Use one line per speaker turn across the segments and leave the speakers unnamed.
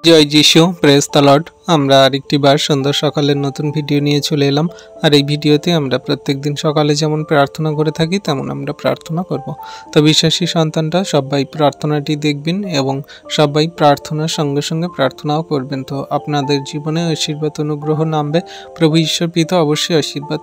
জয় যিশু, praise the Lord. আমরা আরেকটি বার সুন্দর সকালের নতুন ভিডিও নিয়ে চলে এলাম। আর এই ভিডিওতে আমরা প্রত্যেকদিন সকালে যেমন প্রার্থনা করে থাকি তেমন আমরা প্রার্থনা করব। তো বিশ্বাসী সন্তানরা সবাই প্রার্থনাটি দেখবেন এবং সবাই প্রার্থনার সঙ্গে সঙ্গে প্রার্থনাও করবেন। তো আপনাদের জীবনে আশীর্বাদ অনুগ্রহ নামবে। প্রভু ঈশ্বর পিতা অবশ্যই আশীর্বাদ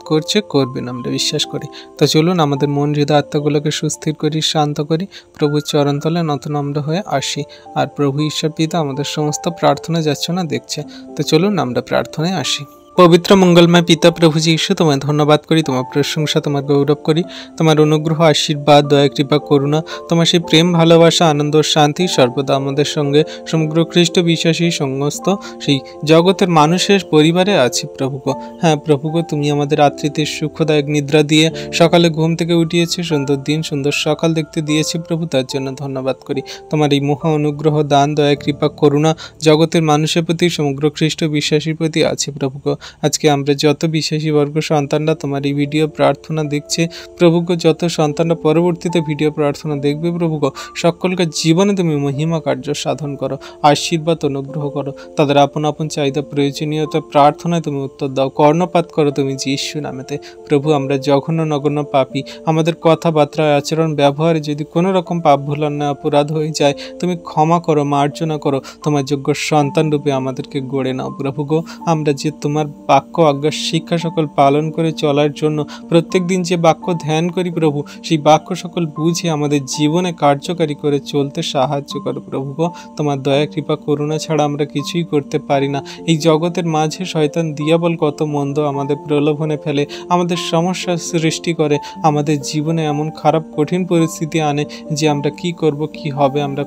করবেন, আমরা বিশ্বাস করি। তো চলুন আমাদের মন হৃদয় আত্মাগুলোকে সুস্থির করি, শান্ত করি, প্রভুর চরণতলে নতনম্র হয়ে আসি। আর প্রভু ঈশ্বর পিতা আমাদের সমস্ত প্রার্থনা যাচ্ছে না দেখছে। তো চলুন আমরা প্রার্থনায় আসি। পবিত্র মঙ্গলময় পিতা প্রভু যীশু, তোমায় ধন্যবাদ করি, তোমার প্রশংসা, তোমার গৌরব করি। তোমার অনুগ্রহ, আশীর্বাদ, দয়া, কৃপা, করুণা, তোমার সেই প্রেম, ভালোবাসা, আনন্দ, শান্তি সর্বদা আমাদের সঙ্গে সমগ্র খ্রিস্ট বিশ্বাসী সমস্ত সেই জগতের মানুষের পরিবারে আছে প্রভুগো। হ্যাঁ প্রভুগো, তুমি আমাদের রাত্রিতে সুখদায়ক নিদ্রা দিয়ে সকালে ঘুম থেকে উঠিয়েছে, সুন্দর দিন, সুন্দর সকাল দেখতে দিয়েছে প্রভু, তার জন্য ধন্যবাদ করি। তোমার এই মহা অনুগ্রহ, দান, দয়া, কৃপা, করুণা জগতের মানুষের প্রতি, সমগ্র খ্রিস্ট বিশ্বাসীর প্রতি আছে প্রভুগো। আজকে আমরা যত বিশ্বাসী বর্গ সন্তানরা তোমার এই ভিডিও প্রার্থনা দেখছে প্রভুগো, যত সন্তানরা পরবর্তীতে ভিডিও প্রার্থনা দেখবে প্রভুগো, সকলকে জীবনে তুমি মহিমা কার্য সাধন করো, আশীর্বাদ অনুগ্রহ করো। তাদের আপন আপন চাহিদা, প্রয়োজনীয়তা, প্রার্থনায় তুমি উত্তর দাও, কর্ণপাত করো তুমি যীশু নামেতে। প্রভু, আমরা জঘন্য নগণ্য পাপী, আমাদের কথাবার্তা, আচরণ, ব্যবহারে যদি কোনো রকম পাপ ভুল অন্যায় অপরাধ হয়ে যায়, তুমি ক্ষমা করো, মার্জনা করো, তোমার যোগ্য সন্তান রূপে আমাদেরকে গড়ে নাও প্রভুগো। আমরা যে তোমার বাক্য, আজ্ঞা, শিক্ষা সকল পালন করে চলার জন্য প্রত্যেক দিন যে বাক্য ধ্যান করি প্রভু, সেই বাক্য সকল বুঝে আমাদের জীবনে কার্যকারী করে চলতে সাহায্য করো প্রভুগো। তোমার দয়া, কৃপা, করুণা ছাড়া আমরা কিছুই করতে পারি না। এই জগতের মাঝে শয়তান দিয়াবল কত মন্দ আমাদের প্রলোভনে ফেলে, আমাদের সমস্যা সৃষ্টি করে, আমাদের জীবনে এমন খারাপ কঠিন পরিস্থিতি আনে যে আমরা কি করব, কি হবে, আমরা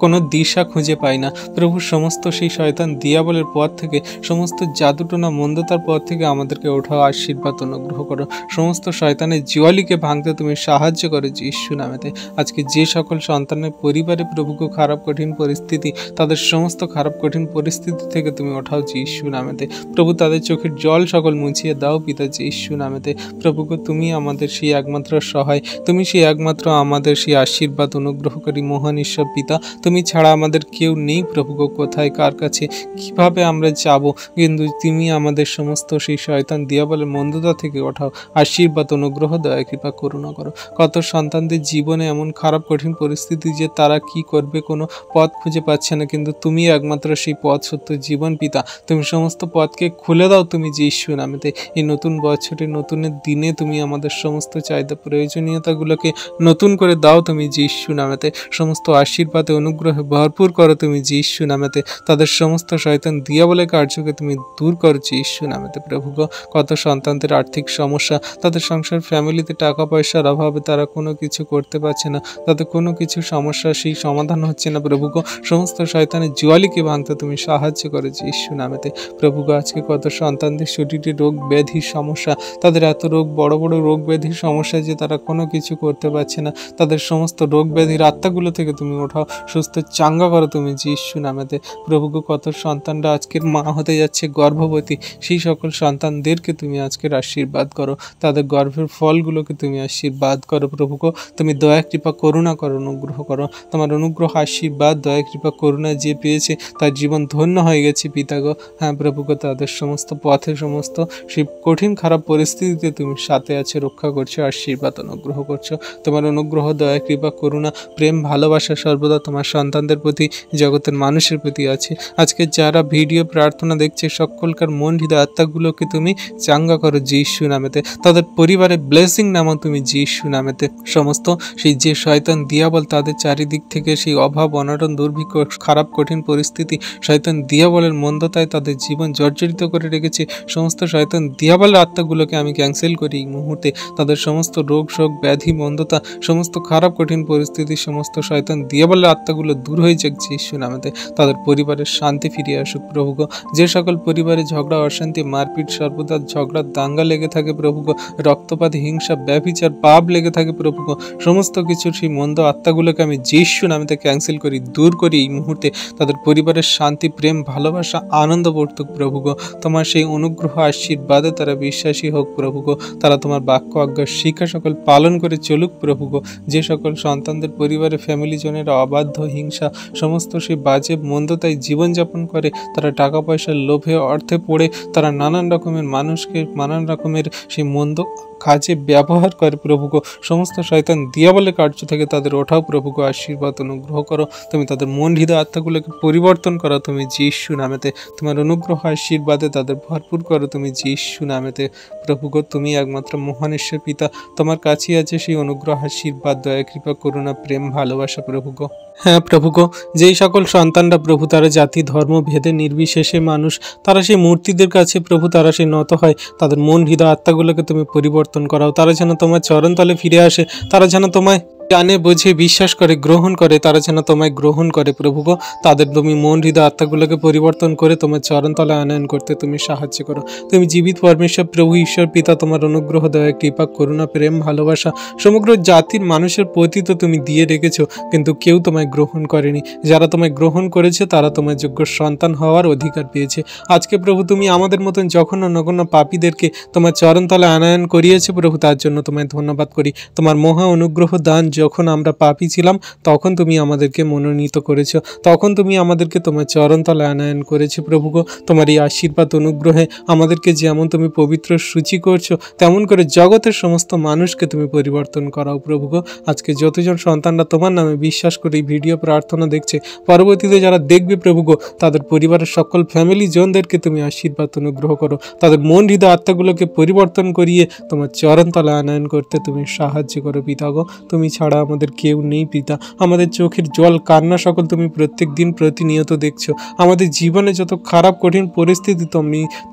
কোনো দিশা খুঁজে পাই না প্রভু। সমস্ত সেই শয়তান দিয়াবলের পর থেকে, সমস্ত জাদুটোনা মন্দতার পর থেকে আমাদেরকে ওঠাও, আশীর্বাদ অনুগ্রহ করো। সমস্ত শয়তানের জিওয়ালিকে ভাঙতে তুমি সাহায্য করো যীশু নামেতে। আজকে যে সকল সন্তানের পরিবারে প্রভুকে খারাপ কঠিন পরিস্থিতি, তাদের সমস্ত খারাপ কঠিন পরিস্থিতি থেকে তুমি ওঠাও যীশু নামেতে প্রভু। তাদের চোখের জল সকল মুছিয়ে দাও পিতা যীশু নামেতে। প্রভুকে তুমি আমাদের সেই একমাত্র সহায়, তুমি সেই একমাত্র আমাদের সেই আশীর্বাদ অনুগ্রহকারী মহান ঈশ্বর পিতা। তুমি ছাড়া আমাদের কেউ নেই প্রভুকে। কোথায়, কার কাছে, কিভাবে আমরা যাব, কিন্তু তুমি আমাদের সমস্ত সেই শয়তান দিয়াবলের মন্দতা থেকে ওঠাও, আশীর্বাদ অনুগ্রহ, দয়া, কৃপা, করুণা করো। কত সন্তানদের জীবনে এমন খারাপ কঠিন পরিস্থিতি যে তারা কি করবে কোনো পথ খুঁজে পাচ্ছে না, কিন্তু তুমি একমাত্র সেই পথ, সত্য, জীবন পিতা। তুমি সমস্ত পথকে খুলে দাও তুমি যীশু নামেতে। এই নতুন বছরের নতুনের দিনে তুমি আমাদের সমস্ত চাহিদা, প্রয়োজনীয়তাগুলোকে নতুন করে দাও তুমি যীশু নামেতে। সমস্ত আশীর্বাদে অনুগ্রহে ভরপুর করো তুমি যীশু নামেতে। তাদের সমস্ত শয়তান দিয়াবলের কার্যকে তুমি দূর করো যীশু নামেতে প্রভুগো। কত সন্তানদের আর্থিক সমস্যা, তাদের সংসার ফ্যামিলিতে টাকা পয়সার অভাবে তারা কোনো কিছু করতে পারছে না, তাদের কোনো কিছু সমস্যা সেই সমাধান হচ্ছে না প্রভুগো। সমস্ত শয়তানের জুয়ালিকে ভাঙতে তুমি সাহায্য করো যীশু নামেতে প্রভুগো। আজকে কত সন্তানদের শরীরে রোগ ব্যাধির সমস্যা, তাদের এত রোগ, বড় বড় রোগ ব্যাধির সমস্যা যে তারা কোনো কিছু করতে পারছে না, তাদের সমস্ত রোগ ব্যাধির আত্মাগুলো থেকে তুমি ওঠাও, সুস্থ চাঙ্গা করো তুমি যীশু নামেতে প্রভুগো। কত সন্তানরা আজকের মা হতে যাচ্ছে, গর্ভবতী, সেই সকল সন্তানদেরকে তুমি আজকের আশীর্বাদ করো, তাদের গর্ভের ফলগুলোকে তুমি আশীর্বাদ করো প্রভুগো। তুমি দয়া, কৃপা, করুণা করো, অনুগ্রহ করো। তোমার অনুগ্রহ, আশীর্বাদ, দয়া, কৃপা, করুণা যে পেয়েছে তার জীবন ধন্য হয়ে গেছে পিতাগো। হ্যাঁ প্রভুগো, তাদের সমস্ত পথে, সমস্ত সেই কঠিন খারাপ পরিস্থিতিতে তুমি সাথে আছে, রক্ষা করছো, আশীর্বাদ অনুগ্রহ করছো। তোমার অনুগ্রহ, দয়া, কৃপা, করুণা, প্রেম, ভালোবাসা সর্বদা তোমার সন্তানদের প্রতি, জগতের মানুষের প্রতি আছে। আজকে যারা ভিডিও প্রার্থনা দেখছে সকলকার মন হৃদয় আত্মাগুলোকে তুমি চাঙ্গা করো যীশু নামেতে। তাদের পরিবারে ব্লেসিং নামো তুমি যীশু নামেতে। সমস্ত সেই যে শয়তান দিয়াবল তাদের চারিদিক থেকে সেই অভাব, অনটন, দুর্ভিক্ষ, খারাপ কঠিন পরিস্থিতি, শয়তান দিয়াবলের মন্দতায় তাদের জীবন জর্জরিত করে রেখেছে, সমস্ত শয়তান দিয়াবলের আত্মাগুলোকে আমি ক্যান্সেল করি এই মুহূর্তে। তাদের সমস্ত রোগ, শোক, ব্যাধি, মন্দতা, সমস্ত খারাপ কঠিন পরিস্থিতি, সমস্ত শয়তান দিয়াবলের আত্মাগুলো দূর হয়ে যাক যীশু নামেতে। তাদের পরিবারের শান্তি ফিরিয়ে আসুক প্রভুগো। যে সকল পরিবারে ঝগড়া, অশান্তি, মারপিট, সর্বদা ঝগড়া, দাঙ্গা লেগে থাকে প্রভু গো, রক্তপাত, হিংসা, ব্যভিচার, পাপ লেগে থাকে প্রভু গো, সমস্ত কিছুর সেই মন্দ আত্মাগুলোকে আমি যিশু নামেতে ক্যান্সেল করি, দূর করি এই মুহূর্তে। তাদের পরিবারের শান্তি, প্রেম, ভালোবাসা, আনন্দ বর্তুক প্রভু গো। তোমার সেই অনুগ্রহ আশীর্বাদে তারা বিশ্বাসী হোক প্রভু গো। তারা তোমার বাক্য আজ্ঞা শিক্ষা সকল পালন করে চলুক প্রভু গো। যে সকল সন্তানদের পরিবারে ফ্যামিলি জনেরা অবাধ্য, হিংসা, সমস্ত সেই বাজে মন্দতায় জীবনযাপন করে, তারা টাকা পয়সার লোভে, অর্থে পড়ে তারা নানান রকমের মানুষকে নানান রকমের সেই মন্দ কাজে ব্যবহার করে প্রভু গো, সমস্ত শয়তান দিয়াবলের কার্য থেকে তাদের ওঠাও প্রভু গো। আশীর্বাদ অনুগ্রহ করো, তুমি তাদের মন হৃদয় আত্মাগুলোকে পরিবর্তন করো তুমি যিশু নামেতে। তোমার অনুগ্রহ আশীর্বাদে তাদের ভরপুর করো তুমি যিশু নামেতে প্রভু গো। তুমি একমাত্র মহান ঈশ্বর পিতা, তোমার কাছেই আছে সেই অনুগ্রহ আশীর্বাদ, দয়া, কৃপা, করুণা, প্রেম, ভালোবাসা প্রভু গো। হ্যাঁ প্রভু গো, যেই সকল সন্তানরা প্রভু তারা জাতি ধর্ম ভেদে নির্বিশেষে মানুষ, তারা সেই মূর্তিদের কাছে প্রভু তারা সেই নত হয়, তাদের মন হৃদয় আত্মাগুলোকে তুমি পরিবর্তন করাও। তারা যেন তোমার চরণতলে ফিরে আসে, তারা যেন তোমায় জানে, বুঝে, বিশ্বাস করে, গ্রহণ করে, তারা যেন তোমায় গ্রহণ করে প্রভু গো। তাদের তুমি মন হৃদয় আত্মাগুলোকে পরিবর্তন করে তোমার চরণতলে আনয়ন করতে তুমি সাহায্য করো। তুমি জীবিত পরমেশ্বর প্রভু ঈশ্বর পিতা, তোমার অনুগ্রহ, দয়া, কৃপা, করুণা, প্রেম, ভালোবাসা সমগ্র জাতির মানুষের প্রতি তো তুমি দিয়ে রেখেছো, কিন্তু কেউ তোমায় গ্রহণ করেনি। যারা তোমায় গ্রহণ করেছে তারা তোমার যোগ্য সন্তান হওয়ার অধিকার পেয়েছে। আজকে প্রভু তুমি আমাদের মতন যখন নগণ্য পাপীদেরকে তোমার চরণতলে আনয়ন করিয়েছে প্রভু, তার জন্য তোমায় ধন্যবাদ করি। তোমার মহা অনুগ্রহ দান, যখন আমরা পাপী ছিলাম তখন তুমি আমাদেরকে মনোনীত করেছো, তখন তুমি আমাদেরকে তোমার চরণতলে আনয়ন করেছো প্রভু গো। তোমার এই আশীর্বাদ অনুগ্রহে আমাদেরকে যেমন তুমি পবিত্র সূচি করছো, তেমন করে জগতের সমস্ত মানুষকে তুমি পরিবর্তন করাও প্রভু গো। আজকে যতজন সন্তানরা তোমার নামে বিশ্বাস করে এই ভিডিও প্রার্থনা দেখছে, পরবর্তীতে যারা দেখবে প্রভু গো, তাদের পরিবারের সকল ফ্যামিলি জনদেরকে তুমি আশীর্বাদ অনুগ্রহ করো, তাদের মন হৃদয় আত্মাগুলোকে পরিবর্তন করিয়ে তোমার চরণতলে আনয়ন করতে তুমি সাহায্য করো পিতা গো। তুমি ছাড়া আমাদের কেউ নেই পিতা। আমাদের চোখের জল, কান্না সকল তুমি প্রত্যেক দিন প্রতিনিয়ত দেখছো। আমাদের জীবনে যত খারাপ কঠিন পরিস্থিতি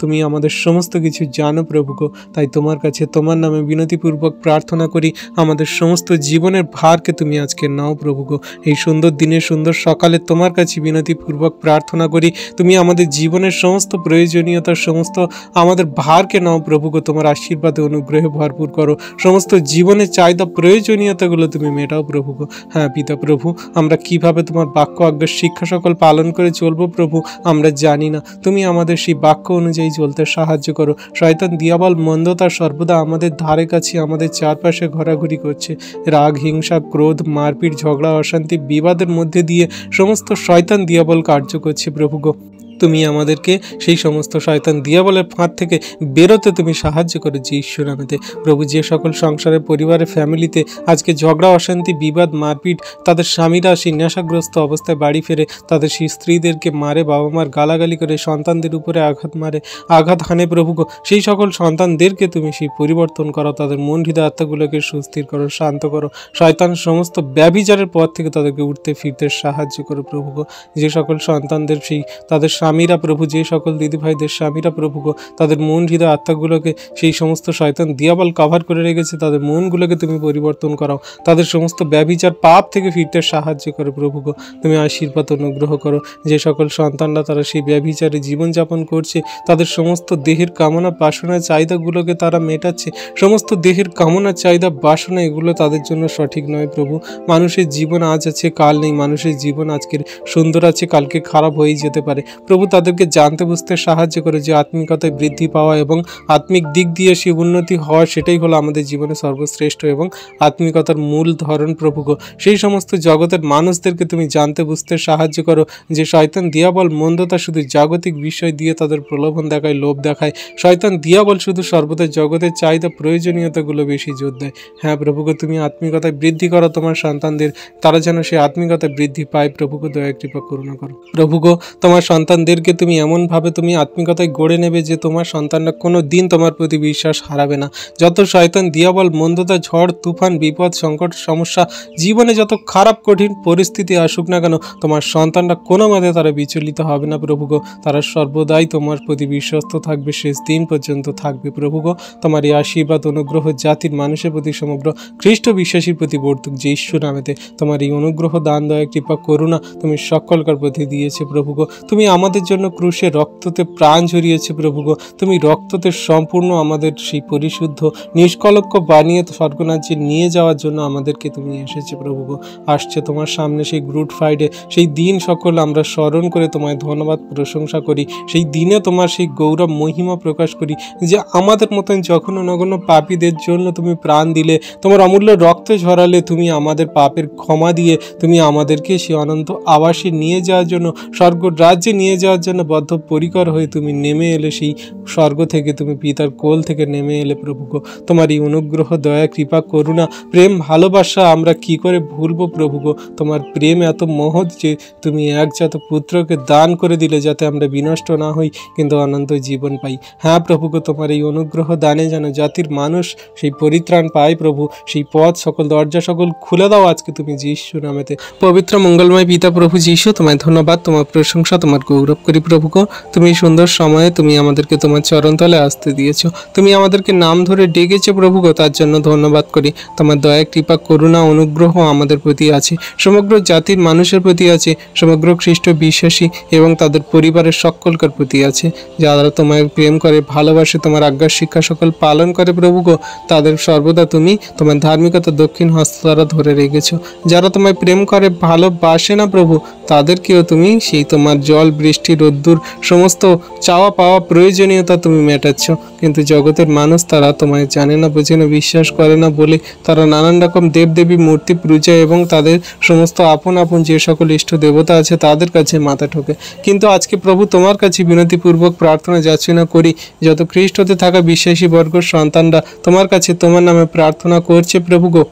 তুমি আমাদের সমস্ত কিছু জানো প্রভু গো। তাই তোমার কাছে তোমার নামে বিনতিপূর্বক প্রার্থনা করি, আমাদের সমস্ত জীবনের ভারকে তুমি আজকে নাও প্রভু গো। এই সুন্দর দিনে, সুন্দর সকালে তোমার কাছে বিনতিপূর্বক প্রার্থনা করি, তুমি আমাদের জীবনের সমস্ত প্রয়োজনীয়তার সমস্ত আমাদের ভারকে নাও প্রভু গো। তোমার আশীর্বাদে অনুগ্রহে ভরপুর করো, সমস্ত জীবনের চাহিদা প্রয়োজনীয়তাগুলো তুমি মেটাও প্রভু গো। হ্যাঁ পিতা প্রভু, আমরা কিভাবে তোমার বাক্য আজ্ঞার শিক্ষা সকল পালন করে চলবো প্রভু আমরা জানি না। তুমি আমাদের সেই বাক্য অনুযায়ী চলতে সাহায্য করো। শয়তান দিয়াবল মন্দতা সর্বদা আমাদের ধারে কাছে, আমাদের চারপাশে ঘোরাঘুরি করছে। রাগ, হিংসা, ক্রোধ, মারপিট, ঝগড়া, অশান্তি, বিবাদের মধ্যে দিয়ে সমস্ত শয়তান দিয়াবল কার্য করছে প্রভু গো। তুমি আমাদেরকে সেই সমস্ত শয়তান দিয়াবলের ফাঁদ থেকে বেরোতে তুমি সাহায্য করো যিশু নামেতে প্রভু। যে সকল সংসারে, পরিবারে, ফ্যামিলিতে আজকে ঝগড়া, অশান্তি, বিবাদ, মারপিট, তাদের স্বামীরা সেই নেশাগ্রস্ত অবস্থায় বাড়ি ফেরে তাদের সেই স্ত্রীদেরকে মারে, বাবা মার গালাগালি করে, সন্তানদের উপরে আঘাত মারে, আঘাত হানে প্রভু গো, সেই সকল সন্তানদেরকে তুমি সেই পরিবর্তন করো, তাদের মন হৃদয় আত্মাগুলোকে সুস্থির করো, শান্ত করো। শয়তান সমস্ত ব্যভিচারের পথ থেকে তাদেরকে উঠতে ফিরতে সাহায্য করো প্রভু গো। যে সকল সন্তানদের সেই তাদের স্বামীরা প্রভু, যে সকল দিদিভাইদের স্বামীরা প্রভু গো, তাদের মন হৃদয় আত্মাগুলোকে সেই সমস্ত শয়তান দিয়াবল কভার করে রেখেছে, তাদের মনগুলোকে তুমি পরিবর্তন করাও, তাদের সমস্ত ব্যভিচার পাপ থেকে ফিরতে সাহায্য করো প্রভু গো। তুমি আশীর্বাদ অনুগ্রহ করো। যে সকল সন্তানরা তারা সেই ব্যভিচারে জীবনযাপন করছে, তাদের সমস্ত দেহের কামনা বাসনার চাহিদাগুলোকে তারা মেটাচ্ছে, সমস্ত দেহের কামনা চাহিদা বাসনা এগুলো তাদের জন্য সঠিক নয় প্রভু। মানুষের জীবন আজ আছে কাল নেই, মানুষের জীবন আজকের সুন্দর আছে কালকে খারাপ হয়ে যেতে পারে প্রভু। তাদেরকে জানতে বুঝতে সাহায্য করে যে আত্মিকতায় বৃদ্ধি পাওয়া এবং আত্মিক দিক দিয়ে সে উন্নতি হওয়া, সেটাই হলো আমাদের জীবনে সর্বশ্রেষ্ঠ এবং আত্মিকতার মূল ধরন প্রভু গো। সেই সমস্ত জগতের মানুষদেরকে তুমি জানতে বুঝতে সাহায্য করো যে শয়তান দিয়াবল মন্দতা শুধু জাগতিক বিষয় দিয়ে তাদের প্রলোভন দেখায়, লোভ দেখায়। শয়তান দিয়াবল শুধু সর্বদা জগতের চাহিদা প্রয়োজনীয়তাগুলো বেশি জোর দেয়। হ্যাঁ প্রভু গো, তুমি আত্মিকতায় বৃদ্ধি করো তোমার সন্তানদের, তারা যেন সে আত্মিকতায় বৃদ্ধি পায় প্রভু গো। দয়া কৃপা করুণা করো প্রভু গো। তোমার সন্তানদেরকে তুমি এমনভাবে তুমি আত্মিকতায় গড়ে নেবে যে তোমার সন্তানরা কোনো দিন তোমার প্রতি বিশ্বাস হারাবে না। যত শয়তান দিয়াবল মন্দতা, ঝড়, তুফান, বিপদ, সংকট, সমস্যা, জীবনে যত খারাপ কঠিন পরিস্থিতি আসুক না কেন, তোমার সন্তানরা কোনো মতে তারা বিচলিত হবে না প্রভু গো। তারা সর্বদাই তোমার প্রতি বিশ্বস্ত থাকবে, শেষ দিন পর্যন্ত থাকবে প্রভু গো। তোমার এই আশীর্বাদ অনুগ্রহ জাতির মানুষের প্রতি, সমগ্র খ্রিস্ট বিশ্বাসীর প্রতি বর্তুক যিশু নামেতে। তোমার এই অনুগ্রহ, দান, দয়া, কৃপা, করুণা তুমি সকলকার প্রতি দিয়েছে প্রভু গো। তুমি আমাদের আমাদের জন্য ক্রুশে রক্ততে প্রাণ ঝরিয়েছে প্রভু গো। তুমি রক্ততে সম্পূর্ণ আমাদের সেই পরিশুদ্ধ নিষ্কলঙ্ক বানিয়ে স্বর্গরাজ্যে নিয়ে যাওয়ার জন্য আমাদেরকে তুমি এসেছে প্রভু গো। আসছে তোমার সামনে সেই গুড ফ্রাইডে, সেই দিন সকল আমরা স্মরণ করে তোমায় ধন্যবাদ প্রশংসা করি। সেই দিনে তোমার সেই গৌরব মহিমা প্রকাশ করি যে আমাদের মতন যখন নগণ্য পাপীদের জন্য তুমি প্রাণ দিলে, তোমার অমূল্য রক্ত ঝরালে, তুমি আমাদের পাপের ক্ষমা দিয়ে তুমি আমাদেরকে সেই অনন্ত আবাসে নিয়ে যাওয়ার জন্য, স্বর্গ রাজ্যে নিয়ে যাওয়ার জন্য বদ্ধপরিকর হয়ে তুমি নেমে এলে। সেই স্বর্গ থেকে তুমি পিতার কোল থেকে নেমে এলে প্রভু গো। তোমার এই অনুগ্রহ, দয়া, কৃপা, করুণা, প্রেম, ভালোবাসা আমরা কি করে ভুলবো প্রভু গো। তোমার প্রেম এত মহৎ যে তুমি একজাত পুত্রকে দান করে দিলে যাতে আমরা বিনষ্ট না হই কিন্তু অনন্ত জীবন পাই। হ্যাঁ প্রভু গো, তোমার এই অনুগ্রহ দানে যেন জাতির মানুষ সেই পরিত্রাণ পায় প্রভু। সেই পথ সকল, দরজা সকল খুলে দাও আজকে তুমি যীশু নামেতে। পবিত্র মঙ্গলময় পিতা প্রভু যীশু, তোমায় ধন্যবাদ, তোমার প্রশংসা, তোমার গৌরব করি প্রভু গো। তুমি সুন্দর সময়ে তুমি আমাদেরকে তোমার চরণতলে আসতে দিয়েছো, তুমি আমাদেরকে নাম ধরে ডেকেছো প্রভু গো, তার জন্য ধন্যবাদ করি। তোমার দয়া, কৃপা, করুণা, অনুগ্রহ আমাদের প্রতি আছে, সমগ্র জাতির মানুষের প্রতি আছে, সমগ্র খ্রিস্ট বিশ্বাসী এবং তাদের পরিবারের সকলকার প্রতি আছে। যারা তোমায় প্রেম করে, ভালোবাসে, তোমার আজ্ঞার শিক্ষা সকল পালন করে প্রভু গো, তাদের সর্বদা তুমি তোমার ধার্মিকতা দক্ষিণ হস্ত দ্বারা ধরে রেখেছো। যারা তোমায় প্রেম করে, ভালোবাসে না প্রভু, তাদেরকেও তুমি সেই তোমার জল, বৃষ্টি, রোদ্দুর সমস্ত চাওয়া পাওয়া প্রয়োজনীয়তা তুমি মেটাচ্ছ। কিন্তু জগতের মানুষ তারা তোমায় জানে না, বোঝে না, বিশ্বাস করে না বলে তারা নানান রকম দেবদেবী মূর্তি পূজা এবং তাদের সমস্ত আপন আপন যে সকল ইষ্ট দেবতা আছে তাদের কাছে মাথা ঠোকে। কিন্তু আজকে প্রভু তোমার কাছে বিনতিপূর্বক প্রার্থনা যাচনা করি, যত খ্রিস্ট হতে থাকা বিশ্বাসী বর্গ সন্তানরা তোমার কাছে তোমার নামে প্রার্থনা করছে প্রভু গো,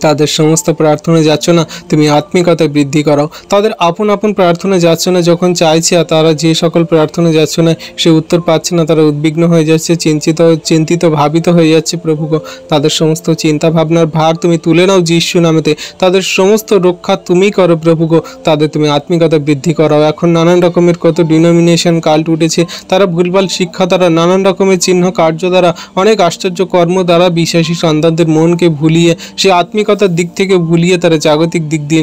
তাদের সমস্ত প্রার্থনা যাচনা তুমি আত্মিকতায় বৃদ্ধি করাও। তাদের আপন আপন প্রার্থনা যাচনা যখন চাইছে আর তারা যে সকল প্রার্থনা যাচনায় সে উত্তর পাচ্ছে না, তারা উদ্বিগ্ন হয়ে যাচ্ছে, চিন্তিত ভাবিত হয়ে যাচ্ছে প্রভু গো। তাদের সমস্ত চিন্তা ভাবনার ভার তুমি তুলে নাও যীশু নামেতে। তাদের সমস্ত রক্ষা তুমি করো প্রভু গো, তাদের তুমি আত্মিকতা বৃদ্ধি করাও। এখন নানান রকমের কত ডিনোমিনেশন কাল্ট উঠেছে, তারা ভুলভাল শিক্ষা দ্বারা, নানান রকমের চিহ্ন কার্য দ্বারা, অনেক আশ্চর্য কর্ম দ্বারা বিশ্বাসী সন্তানদের মনকে ভুলিয়ে, সে আত্মিকতার দিক থেকে ভুলিয়ে তারা জাগতিক দিক দিয়ে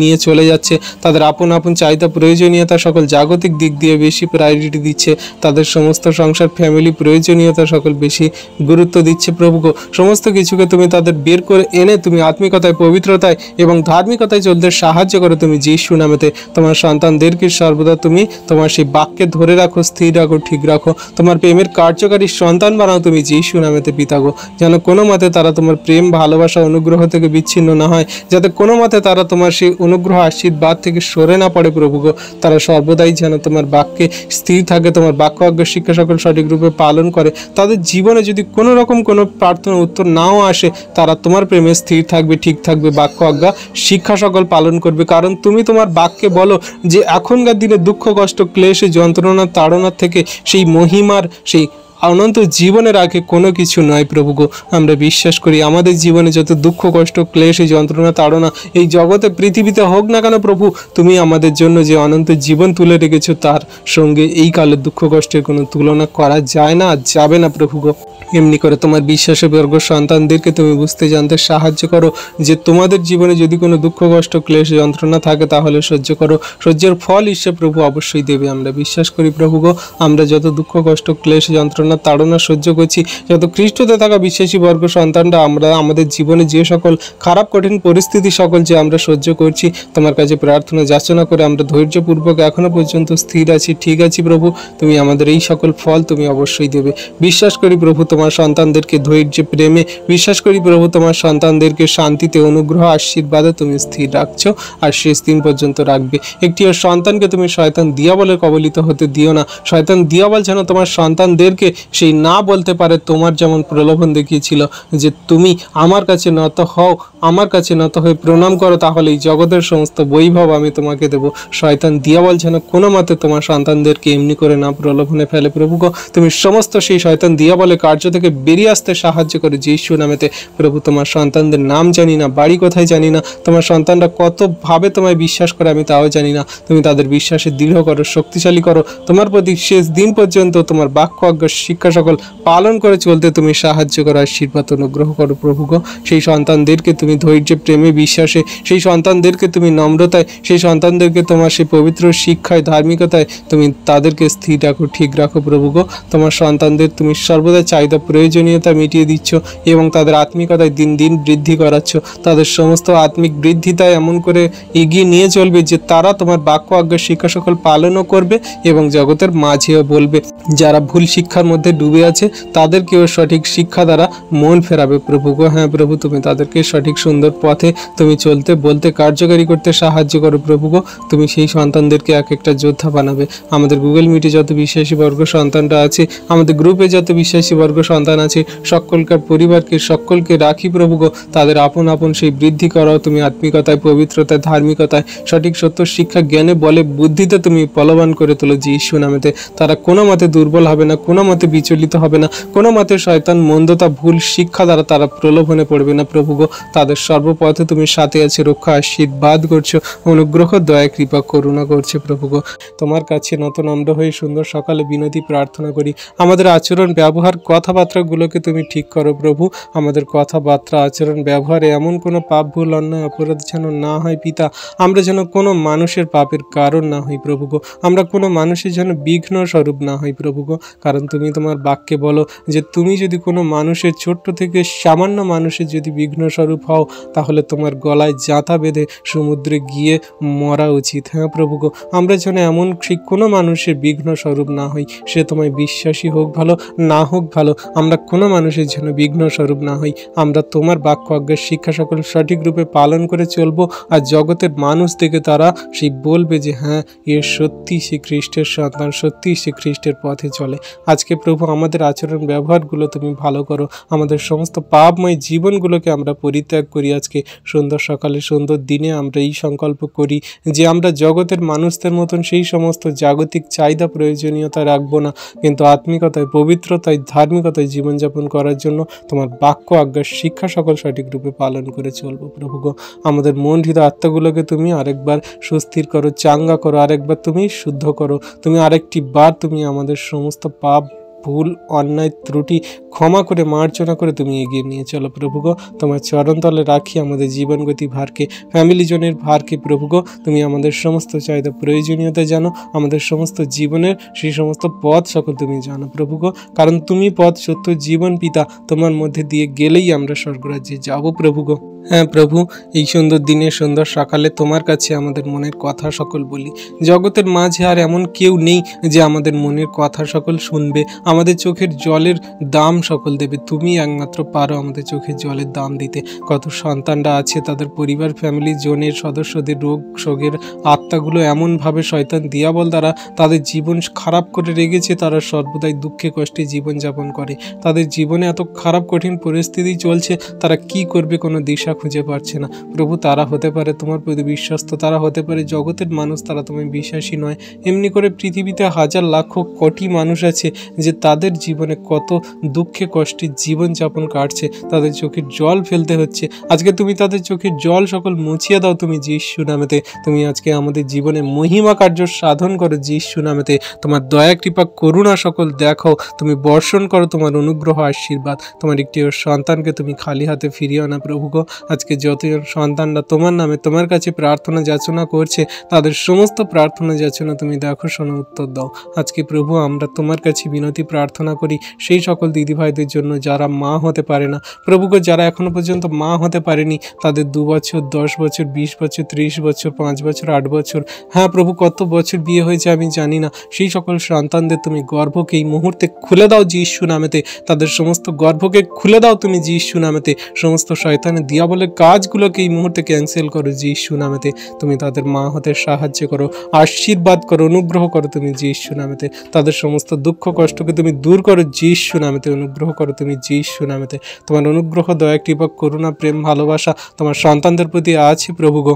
নিয়ে চলে যাচ্ছে। তাদের আপন আপন চাহিদা, প্রয়োজনীয়তা সকল জাগতিক দিক দিয়ে বেশি প্রায়োরিটি দিচ্ছে। তাদের সমস্ত সংসার, ফ্যামিলি, প্রয়োজনীয়তা সকল বেশি গুরুত্ব দিচ্ছে প্রভু গো। সমস্ত কিছুকে তুমি তাদের বের করে এনে তুমি আত্মিকতায়, পবিত্রতায় এবং ধার্মিকতায় চলতে সাহায্য করো তুমি যীশু নামেতে। তোমার সন্তানদেরকে সর্বদা তুমি তোমার সেই বাক্যে ধরে রাখো, স্থির রাখো, ঠিক রাখো। তোমার প্রেমের কার্যকারী সন্তান বানাও তুমি যীশু নামেতে পিতা গো। যেন কোনো মতে তারা তোমার প্রেম, ভালোবাসা, অনুগ্রহ থেকে বিচ্ছিন্ন না হয়, যাতে কোনো মতে তারা তোমার সেই অনুগ্রহ, আশীর্বাদ থেকে সরে না পড়ে প্রভু গো। তারা সর্বদাই যেন তোমার বাক্যে স্থির থাকে, তোমার বাক্য আজ্ঞা শিক্ষা সকল সঠিক রূপে পালন করে। তাদের জীবনে যদি কোনো রকম কোনো প্রার্থনা উত্তর নাও আসে, তারা তোমার প্রেমে স্থির থাকবে, ঠিক থাকবে, বাক্য আজ্ঞা শিক্ষা সকল পালন করবে। কারণ তুমি তোমার বাক্যে বলো যে এখনকার দিনে দুঃখ, কষ্ট, ক্লেশে, যন্ত্রণা, তাড়নার থেকে সেই মহিমার, সেই অনন্ত জীবনের আগে কোনো কিছু নয় প্রভু গো। আমরা বিশ্বাস করি আমাদের জীবনে যত দুঃখ, কষ্ট, ক্লেশ, যন্ত্রণা, তাড়না এই জগতে, পৃথিবীতে হোক না কেন প্রভু, তুমি আমাদের জন্য যে অনন্ত জীবন তুলে রেখেছো তার সঙ্গে এই কালের দুঃখ কষ্টের কোনো তুলনা করা যায় না, যাবে না প্রভু গো। এমনি করে তোমার বিশ্বাসী বর্গ সন্তানদেরকে তুমি বুঝতে জানতে সাহায্য করো যে তোমাদের জীবনে যদি কোনো দুঃখ, কষ্ট, ক্লেশ, যন্ত্রণা থাকে তাহলে সহ্য করো। সহ্যের ফল ঈশ্বর প্রভু অবশ্যই দেবে। আমরা বিশ্বাস করি প্রভু গো, আমরা যত দুঃখ, কষ্ট, ক্লেশ, যন্ত্রণা, তাড়না সহ্য করছি, যত খ্রিস্টতে থাকা বিশ্বাসী বর্গ সন্তানরা আমরা আমাদের জীবনে যে সকল খারাপ কঠিন পরিস্থিতি সকল যে আমরা সহ্য করছি, তোমার কাছে প্রার্থনা যাচনা করে আমরা ধৈর্যপূর্বক এখনো পর্যন্ত স্থির আছি, ঠিক আছি প্রভু। তুমি আমাদের এই সকল ফল তুমি অবশ্যই দেবে। বিশ্বাস করি প্রভু তোমার সন্তানদেরকে ধৈর্য, প্রেমে, বিশ্বাস করি প্রভু তোমার সন্তানদেরকে শান্তিতে, অনুগ্রহ, আশীর্বাদে তুমি স্থির রাখছো আর শেষ দিন পর্যন্ত রাখবে। একটিও সন্তানকে তুমি শয়তান দিয়াবলের কবলিত হতে দিও না। শয়তান দিয়াবল যেন তোমার সন্তানদেরকে সেই না বলতে পারে, তোমার যেমন প্রলোভন দেখিয়েছিল যে তুমি আমার কাছে নত হও, আমার কাছে নত হয়ে প্রণাম করো, তাহলে এই জগতের সমস্ত বৈভব আমি তোমাকে দেব। শয়তান দিয়াবল যেন কোনো মতে তোমার সন্তানদেরকে এমনি করে না প্রলোভনে ফেলে প্রভু গো। তুমি সমস্ত সেই শয়তান দিয়াবলের কার্য থেকে বেরিয়ে আসতে সাহায্য করে যীশু নামেতে প্রভু। তোমার সন্তানদের নাম জানি না, বাড়ি কোথায় জানি না, তোমার সন্তানরা কতভাবে তোমায় বিশ্বাস করে আমি তাও জানি না। তুমি তাদের বিশ্বাসে দৃঢ় করো, শক্তিশালী করো। তোমার প্রতি শেষ দিন পর্যন্ত তোমার বাক্য আজ্ঞা শিক্ষা সকল পালন করে চলতে তুমি সাহায্য করো, আশীর্বাদ অনুগ্রহ করো প্রভু গো। সেই সন্তানদেরকে তুমি তুমি ধৈর্যে, প্রেমে, বিশ্বাসে সেই সন্তানদেরকে তুমি নম্রতায়, সেই সন্তানদেরকে তোমার সেই পবিত্র শিক্ষায়, ধার্মিকতায় তুমি তাদেরকে স্থির রাখো, ঠিক রাখো প্রভু গো। তোমার সন্তানদের তুমি সর্বদা চাহিদা, প্রয়োজনীয়তা মিটিয়ে দিচ্ছ এবং তাদের আত্মিকতায় দিন দিন বৃদ্ধি করাচ্ছ। তাদের সমস্ত আত্মিক বৃদ্ধিতায় এমন করে এগিয়ে নিয়ে চলবে যে তারা তোমার বাক্য আজ্ঞা শিক্ষা সকল পালনও করবে এবং জগতের মাঝেও বলবে। যারা ভুল শিক্ষার মধ্যে ডুবে আছে তাদেরকেও সঠিক শিক্ষা দ্বারা মন ফেরাবে প্রভু গো। হ্যাঁ প্রভু, তুমি তাদেরকে সঠিক সুন্দর পথে তুমি চলতে, বলতে, কার্যকারী করতে সাহায্য করো প্রভু গো। তুমি সেই সন্তানদেরকে এক একটা যোদ্ধা বানাবে। আমাদের গুগল মিটে যত বিশ্বাসী বর্গ সন্তানরা আছে, আমাদের গ্রুপে যত বিশ্বাসী বর্গ সন্তান আছে, সকলকার পরিবারকে, সকলকে রাখি প্রভু গো। তাদের আপন আপন সেই বৃদ্ধি করাও তুমি আত্মিকতায়, পবিত্রতায়, ধার্মিকতায়, সঠিক সত্য শিক্ষা, জ্ঞানে, বলে, বুদ্ধিতে তুমি বলবান করে তোলো যীশু নামেতে। তারা কোনো মতে দুর্বল হবে না, কোনো মতে বিচলিত হবে না, কোনো মতে শয়তান, মন্দতা, ভুল শিক্ষা দ্বারা তারা প্রলোভনে পড়বে না প্রভু গো। তাদের সর্বপথে তুমি সাথে আছে, রক্ষা, আশীর্বাদ করছো, অনুগ্রহ, দয়া, কৃপা, করুণা করছে প্রভু গো। তোমার কাছে নত নম্র হয়ে সুন্দর সকালে বিনতি প্রার্থনা করি। আমাদের আচরণ, ব্যবহার, কথাবার্তাগুলোকে তুমি ঠিক করো প্রভু। আমাদের কথাবার্তা, আচরণ, ব্যবহারে এমন কোনো পাপ, ভুল, অন্যায়, অপরাধ যেন না হয় পিতা। আমরা যেন কোনো মানুষের পাপের কারণ না হই প্রভু গো। আমরা কোনো মানুষের যেন বিঘ্ন স্বরূপ না হই প্রভু গো। কারণ তুমি তোমার বাক্যে বলো যে তুমি যদি কোনো মানুষের, ছোট্ট থেকে সামান্য মানুষের যদি বিঘ্ন স্বরূপ হও, তাহলে তোমার গলায় জাঁতা বেঁধে সমুদ্রে গিয়ে মরা উচিত। হ্যাঁ প্রভু গো, আমরা যেন এমন ঠিক কোনো মানুষের বিঘ্ন স্বরূপ না হই। সে তোমায় বিশ্বাসী হোক ভালো, না হোক ভালো, আমরা কোনো মানুষের যেন বিঘ্ন স্বরূপ না হই। আমরা তোমার বাক্য আজ্ঞার শিক্ষা সকল সঠিক রূপে পালন করে চলবো। আর জগতের মানুষ থেকে তারা সেই বলবে যে হ্যাঁ, এ সত্যি সে খ্রিস্টের সন্তান, সত্যি সে খ্রিস্টের পথে চলে। আজকে প্রভু আমাদের আচরণ ব্যবহারগুলো তুমি ভালো করো। আমাদের সমস্ত পাপময় জীবনগুলোকে আমরা পরিত্যাগ করি। আজকে সুন্দর সকালে, সুন্দর দিনে আমরা এই সংকল্প করি যে আমরা জগতের মানুষদের মতন সেই সমস্ত জাগতিক চাহিদা, প্রয়োজনীয়তা রাখবো না, কিন্তু আত্মিকতায়, পবিত্রতায়, ধার্মিকতায় জীবনযাপন করার জন্য তোমার বাক্য আজ্ঞার শিক্ষা সকল সঠিক রূপে পালন করে চলবো প্রভু গো। আমাদের মন, হৃদয়, আত্মাগুলোকে তুমি আরেকবার সুস্থির করো, চাঙ্গা করো, আরেকবার তুমি শুদ্ধ করো। তুমি আরেকটি বার তুমি আমাদের সমস্ত পাপ, ভুল, অন্যায়, ত্রুটি ক্ষমা করে, মার্জনা করে তুমি এগিয়ে নিয়ে চলো প্রভু গো। তোমার চরণতলে রাখি আমাদের জীবনগতি ভারকে, ফ্যামিলি জনের ভারকে প্রভু গো। তুমি আমাদের সমস্ত চাহিদা, প্রয়োজনীয়তা জানো, আমাদের সমস্ত জীবনের সেই সমস্ত পথ সকল তুমি জানো প্রভু গো। কারণ তুমি পথ, সত্য, জীবন পিতা। তোমার মধ্যে দিয়ে গেলেই আমরা স্বর্গরাজ্যে যাব প্রভু গো। হ্যাঁ প্রভু, এই সুন্দর দিনে, সুন্দর সকালে তোমার কাছে আমাদের মনের কথা সকল বলি। জগতের মাঝে আর এমন কেউ নেই যে আমাদের মনের কথা সকল শুনবে, আমাদের চোখের জলের দাম সকল দেবে। তুমি একমাত্র পারো আমাদের চোখের জলের দাম দিতে। কত সন্তানরা আছে, তাদের পরিবার, ফ্যামিলি জনের সদস্যদের রোগ শোকের আত্মাগুলো এমনভাবে শয়তান দিয়াবল দ্বারা তাদের জীবন খারাপ করে রেখেছে, তারা সর্বদাই দুঃখে কষ্টে জীবনযাপন করে। তাদের জীবনে এত খারাপ কঠিন পরিস্থিতি চলছে, তারা কি করবে কোনো দিশা খুঁজে পাচ্ছে না প্রভু। তারা হতে পারে তোমার প্রতি বিশ্বস্ত, তারা হতে পারে জগতের মানুষ, তারা তোমায় বিশ্বাসী নয়। এমনি করে পৃথিবীতে হাজার লাখ কোটি মানুষ আছে যে তাদের জীবনে কত দুঃখে কষ্টে জীবনযাপন কাটছে, তাদের চোখের জল ফেলতে হচ্ছে। আজকে তুমি তাদের চোখের জল সকল মুছিয়ে দাও তুমি যীশু নামেতে। তুমি আজকে আমাদের জীবনে মহিমা কার্য সাধন করো যীশু নামেতে। তোমার দয়া, কৃপা, করুণা সকল দেখো, তুমি বর্ষণ করো তোমার অনুগ্রহ, আশীর্বাদ। তোমার একটি সন্তানকে তুমি খালি হাতে ফিরিও না প্রভু গো। আজকে যতজন সন্তানরা তোমার নামে তোমার কাছে প্রার্থনা যাচনা করছে, তাদের সমস্ত প্রার্থনা যাচনা তুমি দেখো, শোনো, উত্তর দাও। আজকে প্রভু আমরা তোমার কাছে বিনতি প্রার্থনা করি সেই সকল দিদিভাইদের জন্য যারা মা হতে পারে না প্রভু গো, যারা এখনো পর্যন্ত মা হতে পারেনি, তাদের 2 বছর, 10 বছর, 20 বছর, 30 বছর, 5 বছর, 8 বছর, হ্যাঁ প্রভু কত বছর বিয়ে হয়েছে আমি জানি না, সেই সকল সন্তানদের তুমি গর্ভকে এই মুহূর্তে খুলে দাও যীশু নামেতে। তাদের সমস্ত গর্ভকে খুলে দাও তুমি যীশু নামেতে। সমস্ত শয়তানের দিয়াবলের কাজগুলোকে এই মুহূর্তে ক্যান্সেল করো যীশু নামেতে। তুমি তাদের মা হতে সাহায্য করো, আশীর্বাদ করো, অনুগ্রহ করো তুমি যীশু নামেতে। তাদের সমস্ত দুঃখ কষ্টকে তুমি দূর করো যীশু নামেতে, অনুগ্রহ করো তুমি যীশু নামেতে। তোমার অনুগ্রহ, দয়া, কৃপা, করুণা, প্রেম, ভালোবাসা তোমার সন্তানদের প্রতি আছে প্রভু গো।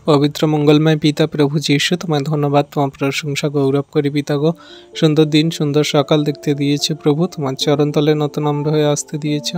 পবিত্র মঙ্গলময় পিতা প্রভু যীশু, তোমায় ধন্যবাদ, তোমার প্রশংসা গৌরব করি পিতা গো। সুন্দর দিন, সুন্দর সকাল দেখতে দিয়েছে প্রভু, তোমার চরণতলে নতুন নম্র হয়ে আসতে দিয়েছ।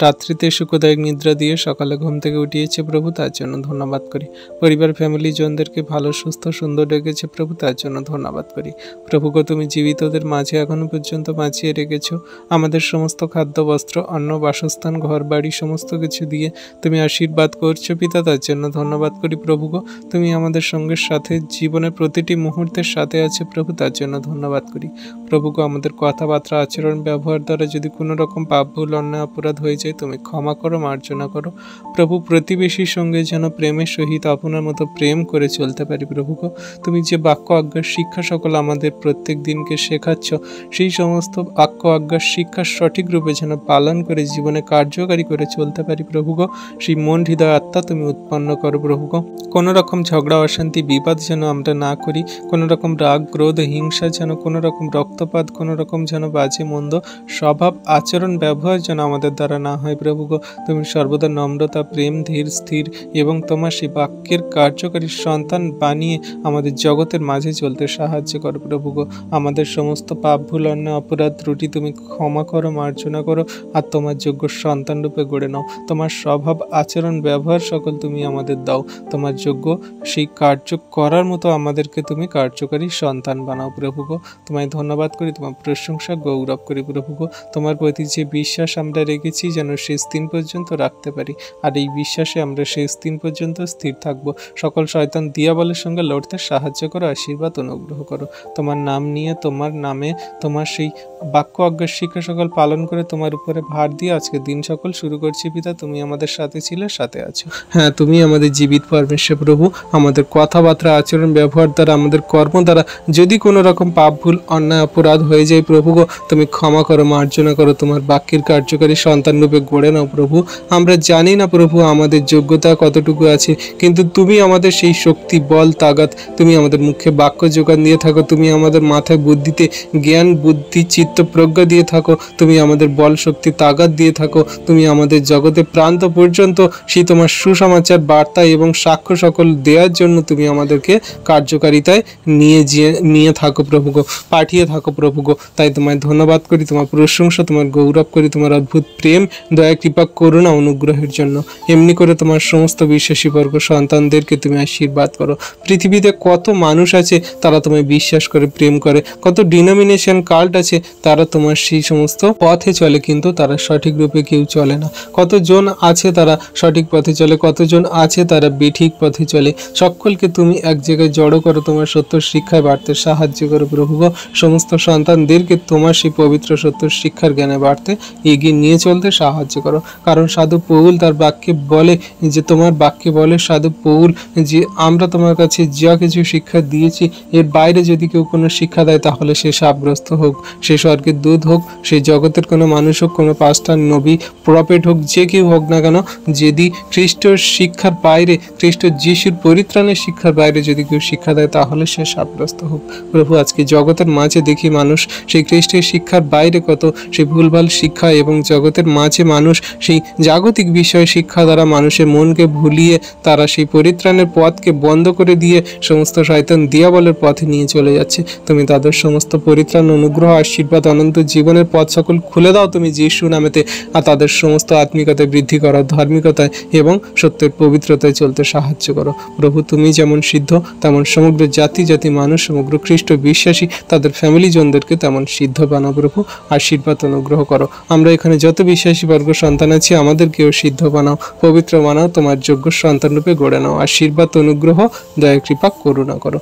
রাত্রিতে সুখদায়ক নিদ্রা দিয়ে সকালে ঘুম থেকে উঠিয়েছে প্রভু, তার জন্য ধন্যবাদ করি। পরিবার ফ্যামিলি জনদেরকে ভালো সুস্থ সুন্দর রেখেছে প্রভু, তার জন্য ধন্যবাদ করি। প্রভু গো, তুমি জীবিতদের মাঝে এখনো পর্যন্ত বাঁচিয়ে রেখেছ। আমাদের সমস্ত খাদ্য বস্ত্র অন্ন বাসস্থান ঘর বাড়ি সমস্ত কিছু দিয়ে তুমি আশীর্বাদ করছো পিতা, তার জন্য ধন্যবাদ করি প্রভু গো। তুমি আমাদের সঙ্গের সাথে জীবনের প্রতিটি মুহূর্তের সাথে আছে প্রভু, তার জন্য ধন্যবাদ করি। প্রভু গো, আমাদের কথাবার্তা আচরণ ব্যবহার দ্বারা যদি কোনো রকম পাপ ভুল অন্যায় অপরাধ হয়ে যায়, তুমি ক্ষমা করো, মার্জনা করো প্রভু। প্রতিবেশীর সঙ্গে যেন প্রেমের সহিত আপনার মতো প্রেম করে চলতে পারি প্রভু গো। তুমি যে বাক্য আজ্ঞার শিক্ষা সকল আমাদের প্রত্যেক দিনকে শেখাচ্ছ, সেই সমস্ত বাক্য আজ্ঞার শিক্ষা সঠিক রূপে যেন পালন করে জীবনে কার্যকারী করে চলতে পারি প্রভু গো। সেই মন হৃদয় আত্মা তুমি উৎপন্ন করো প্রভু গো। কোনো রকম ঝগড়া অশান্তি বিবাদ যেন আমরা না করি, কোনো রকম রাগ ক্রোধ হিংসা যেন, কোনো রকম রক্তপাত, কোনো রকম যেন বাজে মন্দ স্বভাব আচরণ ব্যবহার যেন আমাদের দ্বারা না হয় প্রভু গো। তুমি সর্বদা নম্রতা প্রেম ধীর স্থির এবং তোমার সেই বাক্যের কার্যকারী সন্তান বানিয়ে আমাদের জগতের মাঝে চলতে সাহায্য করো প্রভু গো। আমাদের সমস্ত পাপ ভুল অন্যায় অপরাধ ত্রুটি তুমি ক্ষমা করো, মার্জনা করো, আর তোমার যোগ্য সন্তান রূপে গড়ে নাও। তোমার স্বভাব আচরণ ব্যবহার সকল তুমি আমাদের দাও। তোমার যোগ্য সেই কার্য করার মতো আমাদেরকে তুমি কার্যকারী সন্তান বানাও প্রভু গো। তোমায় ধন্যবাদ করি, তোমার প্রশংসা গৌরব করি প্রভু গো। তোমার প্রতি যে বিশ্বাস আমরা রেখেছি যেন শেষ দিন পর্যন্ত রাখতে পারি, আর এই বিশ্বাসে আমরা শেষ দিন পর্যন্ত স্থির থাকবো। সকল শয়তান দিয়াবলের সঙ্গে লড়তে সাহায্য করো, আশীর্বাদ অনুগ্রহ করো। তোমার নাম নিয়ে, তোমার নামে, তোমার সেই বাক্য আজ্ঞার শিক্ষা সকল পালন করে তোমার উপরে ভার দিয়ে আজকে দিন সকল শুরু করছি পিতা। তুমি আমাদের সাথে ছিলে, সাথে আছো। হ্যাঁ, তুমি আমাদের জীবিত পরমেশ্বর প্রভু। আমাদের কথাবার্তা আচরণ ব্যবহার দ্বারা, আমাদের কর্ম দ্বারা যদি কোনো রকম পাপ ভুল অন্যায় অপরাধ হয়ে যায় প্রভু গো, তুমি ক্ষমা করো, মার্জনা করো, তোমার বাক্যের কার্যকারী সন্তান রূপে গড়ে নাও প্রভু। আমরা জানি না প্রভু আমাদের যোগ্যতা কতটুকু আছে, কিন্তু তুমি আমাদের সেই শক্তি বল তাগাত তুমি আমাদের মুখে বাক্য যোগান দিয়ে থাকো। তুমি আমাদের মাথায় বুদ্ধিতে জ্ঞান বুদ্ধি চিত্ত প্রজ্ঞা দিয়ে থাকো। তুমি আমাদের বল শক্তি তাগাত দিয়ে থাকো। তুমি আমাদের জগতে প্রান্ত পর্যন্ত সেই তোমার সুসমাচার বার্তা এবং সাক্ষ্য সকল দেওয়ার জন্য তুমি আমাদেরকে কার্যকারিতায় নিয়ে থাকো প্রভু গো, পাঠিয়ে থাকো প্রভু গো। তাই তোমায় ধন্যবাদ করি, তোমার প্রশংসা, তোমার গৌরব করি, তোমার অদ্ভুত প্রেম দয়া কৃপা করুণা অনুগ্রহের জন্য। এমনি করে তোমার সমস্ত বিশ্বাসী বর্গ সন্তানদেরকে তুমি আশীর্বাদ করো। পৃথিবীতে কত মানুষ আছে তারা তোমায় বিশ্বাস করে প্রেম করে, কত ডিনোমিনেশন কাল্ট আছে তারা তোমার সেই সমস্ত পথে চলে, কিন্তু তারা সঠিক রূপে কেউ চলে না। কতজন আছে তারা সঠিক পথে চলে, কতজন আছে তারা বেঠিক পথে চলে। সকলকে তুমি এক জায়গায় জড়ো করো, তোমার সত্য শিক্ষায় বাড়তে সাহায্য করো প্রভু গো। সমস্ত সন্তানদেরকে তোমার সেই পবিত্র সত্য শিক্ষার জ্ঞানে বাড়তে এগিয়ে নিয়ে চলতে সাহায্য করো। কারণ সাধু পৌল তার বাক্যে বলে যে, তোমার বাক্যে বলে সাধু পৌল যে আমরা তোমার কাছে যা কিছু শিক্ষা দিয়েছি এর বাইরে যদি কেউ কোনো শিক্ষা দেয় তাহলে সে শাপগ্রস্ত হোক, সে স্বর্গের দূত হোক, সে জগতের কোনো মানুষ হোক, কোনো পাস্টার নবী প্রফেট হোক, যে কেউ হোক না কেন, যদি খ্রিস্টর শিক্ষার বাইরে, খ্রিস্ট যিশুর পরিত্রাণের শিক্ষার বাইরে যদি কেউ শিক্ষা দেয় তাহলে সে শাপগ্রস্ত হোক প্রভু। আজকে জগতের মাঝে দেখি মানুষ সেই খ্রিস্টের শিক্ষার বাইরে কত সেই ভুলভাল শিক্ষা, এবং জগতের মাঝে মানুষ সেই জাগতিক বিষয় শিক্ষা দ্বারা মানুষের মনকে ভুলিয়ে তারা সেই পরিত্রাণের পথকে বন্ধ করে দিয়ে সমস্ত শয়তান দিয়াবলের পথে নিয়ে চলে যাচ্ছে। তুমি তাদের সমস্ত পরিত্রাণ অনুগ্রহ আশীর্বাদ অনন্ত জীবনের পথ সকল খুলে দাও তুমি যিশু নামেতে, আর তাদের সমস্ত আত্মিকতায় বৃদ্ধি করো, ধার্মিকতায় এবং সত্যের পবিত্রতায় চলতে সাহায্য করো প্রভু। তুমি যেমন সিদ্ধ তেমন সমগ্র জাতি জাতি মানুষ, সমগ্র খ্রিস্ট বিশ্বাসী তাদের ফ্যামিলি জনদেরকে তেমন সিদ্ধ বানাও প্রভু, আশীর্বাদ অনুগ্রহ করো। আমরা এখানে যত বিশ্বাসী বর্গ সন্তান আছি আমাদেরকেও সিদ্ধ বানাও, পবিত্র বানাও, তোমার যোগ্য সন্তান রূপে গড়ে নাও। আশীর্বাদ অনুগ্রহ দয়া কৃপা করুণা করো।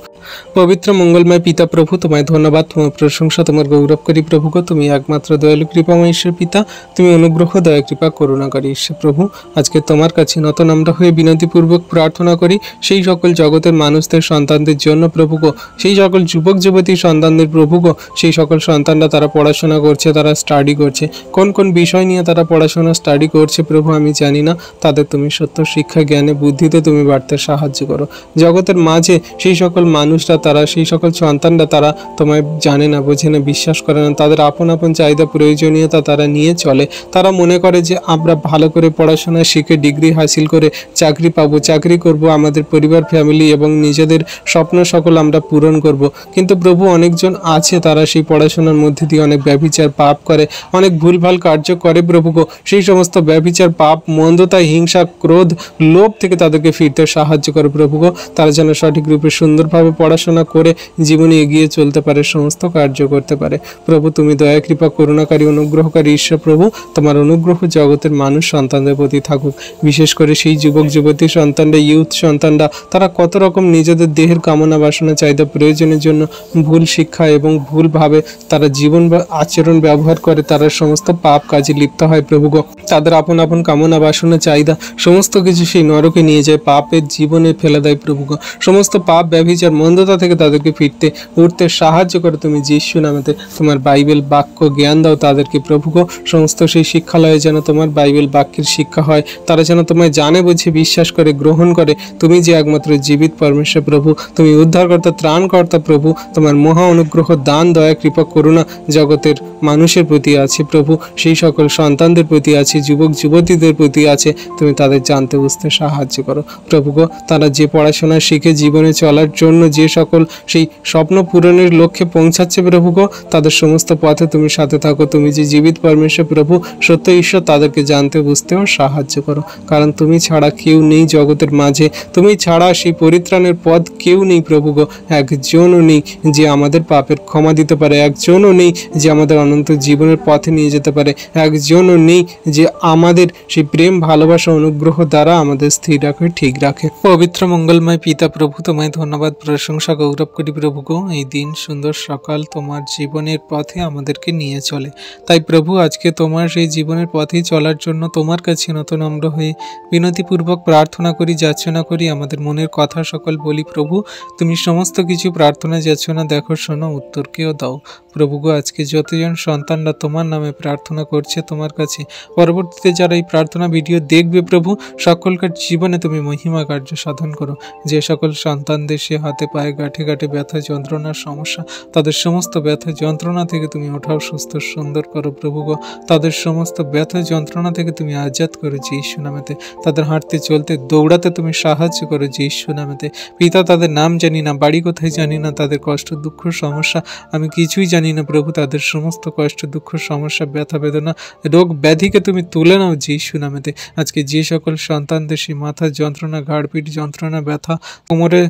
পবিত্র মঙ্গলময় পিতা প্রভু, তোমায় ধন্যবাদ, তোমার প্রশংসা, তোমার গৌরব করি প্রভু গো। তুমি একমাত্র দয়ালু কৃপাময় ঈশ্বর পিতা, তুমি অনুগ্রহ দয়া কৃপা করুণা করি ঈশ্বর প্রভু। আজকে তোমার কাছে নত নম্র হয়ে বিনতিপূর্বক প্রার্থনা করি সেই সকল জগতের মানুষদের সন্তানদের জন্য প্রভু গো, সেই সকল যুবক যুবতী সন্তানদের প্রভু গো, সেই সকল সন্তানরা তারা পড়াশোনা করছে, তারা স্টাডি করছে, কোন কোন বিষয় নিয়ে তারা পড়াশোনা স্টাডি করছে প্রভু আমি জানি না, তাদের তুমি সত্য শিক্ষা জ্ঞানে বুদ্ধিতে তুমি বাড়তে সাহায্য করো। জগতের মাঝে সেই সকল মানুষ মানুষরা, তারা সেই সকল সন্তানরা তারা তোমায় জানে না, বোঝে না, বিশ্বাস করে না। তাদের আপন আপন চাহিদা প্রয়োজনীয়তা তারা নিয়ে চলে। তারা মনে করে যে আমরা ভালো করে পড়াশোনা শিখে ডিগ্রি হাসিল করে চাকরি পাবো, চাকরি করব, আমাদের পরিবার ফ্যামিলি এবং নিজেদের স্বপ্ন সকল আমরা পূরণ করব। কিন্তু প্রভু অনেকজন আছে তারা সেই পড়াশোনার মধ্যে দিয়ে অনেক ব্যভিচার পাপ করে, অনেক ভুলভাল কার্য করে প্রভু গো। সেই সমস্ত ব্যভিচার পাপ, মন্দতা, হিংসা, ক্রোধ, লোভ থেকে তাদেরকে ফিরতে সাহায্য করে প্রভু গো। তারা যেন সঠিক রূপে সুন্দরভাবে পড়াশোনা করে জীবনে এগিয়ে চলতে পারে, সমস্ত কার্য করতে পারে। প্রভু তুমি দয়া কৃপা করুণাকারী অনুগ্রহকারী ঈশ্বর প্রভু, তোমার অনুগ্রহ জগতের মানুষ সন্তানদের প্রতি থাকুক। বিশেষ করে সেই যুবক যুবতী সন্তানরা, ইউথ সন্তানরা, তারা কত রকম নিজেদের দেহের কামনা বাসনা চাহিদা প্রয়োজনের জন্য ভুল শিক্ষা এবং ভুলভাবে তারা জীবন বা আচরণ ব্যবহার করে, তারা সমস্ত পাপ কাজে লিপ্ত হয় প্রভু গো। তাদের আপন আপন কামনা বাসনা চাহিদা সমস্ত কিছু সেই নরকে নিয়ে যায়, পাপের জীবনে ফেলে দেয় প্রভু গো। সমস্ত পাপ ব্যভিচার মন্দতা থেকে তাদেরকে ফিরতে উঠতে সাহায্য করে তুমি যিশু নামেতে। তোমার বাইবেল বাক্য জ্ঞান দাও তাদেরকে প্রভু গো। সমস্ত সেই শিক্ষালয়ে যেন তোমার বাইবেল বাক্যের শিক্ষা হয়, তারা যেন তোমায় জানে, বুঝে, বিশ্বাস করে, গ্রহণ করে তুমি যে একমাত্র জীবিত পরমেশ্বর প্রভু, তুমি উদ্ধারকর্তা, ত্রাণকর্তা প্রভু। তোমার মহা অনুগ্রহ, দান, দয়া, কৃপা, করুণা জগতের মানুষের প্রতি আছে প্রভু, সেই সকল সন্তানদের প্রতি আছে, যুবক যুবতীদের প্রতি আছে। তুমি তাদের জানতে বুঝতে সাহায্য করো প্রভু গো। তারা যে পড়াশোনা শিখে জীবনে চলার জন্য যে সকল সেই স্বপ্ন পূরণের লক্ষ্যে পৌঁছাচ্ছে প্রভু গো, তাদের সমস্ত পথে তুমি সাথে থাকো। তুমি যে জীবিত পরমেশ্বর প্রভু, সত্য ঈশ্বর, তাদেরকে জানতে বুঝতেও সাহায্য করো। কারণ তুমি ছাড়া কেউ নেই জগতের মাঝে, তুমি ছাড়া সেই পরিত্রাণের পথ কেউ নেই প্রভু গো। একজনও নেই যে আমাদের পাপের ক্ষমা দিতে পারে, একজনও নেই যে আমাদের অনন্ত জীবনের পথে নিয়ে যেতে পারে, একজনও নেই যে আমাদের সেই প্রেম, ভালোবাসা, অনুগ্রহ দ্বারা আমাদের স্থির রাখে, ঠিক রাখে। পবিত্র মঙ্গলময় পিতা প্রভু, তোমায় ধন্যবাদ, প্রশংসা, গৌরব করি প্রভু গো। এই দিন সুন্দর সকাল তোমার জীবনের পথে আমাদেরকে নিয়ে চলে। তাই প্রভু আজকে তোমার সেই জীবনের পথেই চলার জন্য তোমার কাছে নম্র হয়ে বিনতিপূর্বক প্রার্থনা করি, যাচনা করি, আমাদের মনের কথা সকল বলি প্রভু। তুমি সমস্ত কিছু প্রার্থনা যাচনা দেখো, শোনো, উত্তরকেও দাও প্রভু গো। আজকে যতজন সন্তানরা তোমার নামে প্রার্থনা করছে তোমার কাছে, পরবর্তীতে যারা এই প্রার্থনা ভিডিও দেখবে প্রভু, সকলকার জীবনে তুমি মহিমা কার্য সাধন করো। যে সকল সন্তানদের সে হাতে পায়ে গাঁঠে গাঁঠে ব্যথা যন্ত্রণার সমস্যা, তাদের সমস্ত ব্যথা যন্ত্রণা থেকে তুমি ওঠাও, সুস্থ সুন্দর করো প্রভু গো। তাদের সমস্ত ব্যথা যন্ত্রণা থেকে তুমি আজাদ করো যিশু নামেতে। তাদের হাঁটতে চলতে দৌড়াতে তুমি সাহায্য করো যিশু নামেতে। পিতা, তাদের নাম জানি না, বাড়ি কোথায় জানি না, তাদের কষ্ট দুঃখ সমস্যা আমি কিছুই জানি না প্রভু। তাদের সমস্ত কষ্ট দুঃখ সমস্যা ব্যথা বেদনা রোগ ব্যাধিকে তুমি তুলে নাও যিশু নামেতে। আজকে যে সকল সন্তানদের সেই মাথার যন্ত্রণা, ঘাড়পিঠ যন্ত্রণা, ব্যথা, কোমরে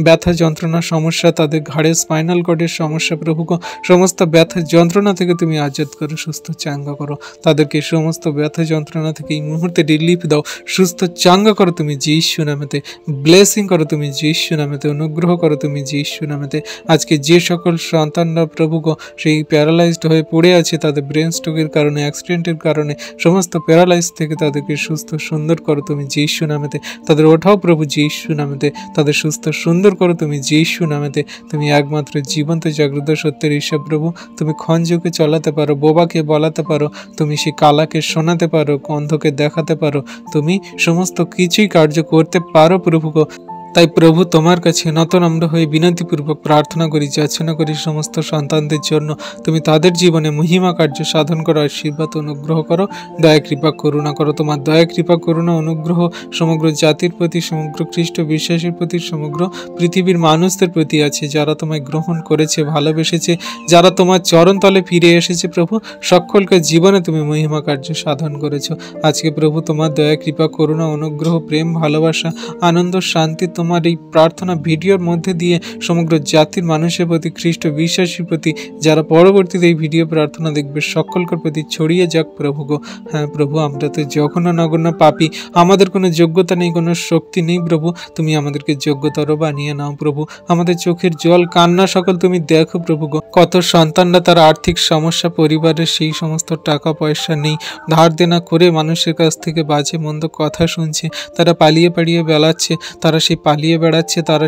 ব্যথা যন্ত্রণা সমস্যা, তাদের ঘাড়ে স্পাইনাল কর্ডের সমস্যা প্রভু গো, সমস্ত ব্যথা যন্ত্রণা থেকে তুমি আজাদ করো, সুস্থ চাঙ্গা করো তাদেরকে। সমস্ত ব্যথা যন্ত্রণা থেকে এই মুহূর্তে রিলিফ দাও, সুস্থ চাঙ্গা করো তুমি যিশু নামেতে। ব্লেসিং করো তুমি যিশু নামেতে, অনুগ্রহ করো তুমি যিশু নামেতে। আজকে যে সকল সন্তানরা প্রভু গো সেই প্যারালাইজড হয়ে পড়ে আছে, তাদের ব্রেন স্ট্রোকের কারণে, অ্যাক্সিডেন্টের কারণে, সমস্ত প্যারালাইজ থেকে তাদেরকে সুস্থ সুন্দর করো তুমি যিশু নামেতে। তাদের ওঠাও প্রভু যিশু নামেতে, তাদের সুস্থ সুন্দর করো তুমি যিশু নামেতে। তুমি একমাত্র জীবন্ত জাগ্রত সত্যের ঈশ্বর প্রভু। তুমি খঞ্জকে চলাতে পারো, বোবাকে বলাতে পারো, তুমি সেই কালাকে শোনাতে পারো, অন্ধকে দেখাতে পারো, তুমি সমস্ত কিছুই কার্য করতে পারো প্রভু গো। তাই প্রভু তোমার কাছে নম্র হয়ে বিনতিপূর্বক প্রার্থনা করি, যাচনা করি সমস্ত সন্তানদের জন্য তুমি তাদের জীবনে মহিমা কার্য সাধন করো, আশীর্বাদ অনুগ্রহ করো, দয়া কৃপা করুণা করো। তোমার দয়া কৃপা করুণা অনুগ্রহ সমগ্র জাতির প্রতি, সমগ্র খ্রিস্ট বিশ্বাসের প্রতি, সমগ্র পৃথিবীর মানুষদের প্রতি আছে, যারা তোমায় গ্রহণ করেছে, ভালোবেসেছে, যারা তোমার চরণতলে ফিরে এসেছে প্রভু, সকলকে জীবনে তুমি মহিমা কার্য সাধন করেছো। আজকে প্রভু তোমার দয়া কৃপা করুণা অনুগ্রহ, প্রেম, ভালোবাসা, আনন্দ, শান্তি তোমার এই প্রার্থনা ভিডিওর মধ্যে দিয়ে সমগ্র জাতির মানুষের প্রতি, খ্রিস্ট বিশ্বাসীর প্রতি, যারা পরবর্তীতে এই ভিডিও প্রার্থনা দেখবে সকলকার প্রতি ছড়িয়ে যাক প্রভু গো। হ্যাঁ প্রভু, আমরা তো জঘন্য নগণ্য পাপী, আমাদের কোনো যোগ্যতা নেই, কোনো শক্তি নেই প্রভু। তুমি আমাদেরকে যোগ্যতর বানিয়ে নাও প্রভু। আমাদের চোখের জল, কান্না সকল তুমি দেখো প্রভু গো। কত সন্তানরা তার আর্থিক সমস্যা, পরিবারের সেই সমস্ত টাকা পয়সা নেই, ধার দেনা করে মানুষের কাছ থেকে বাজে মন্দ কথা শুনছে, তারা পালিয়ে পালিয়ে বেড়াচ্ছে, তারা সেই পালিয়ে বেড়াচ্ছে, তারা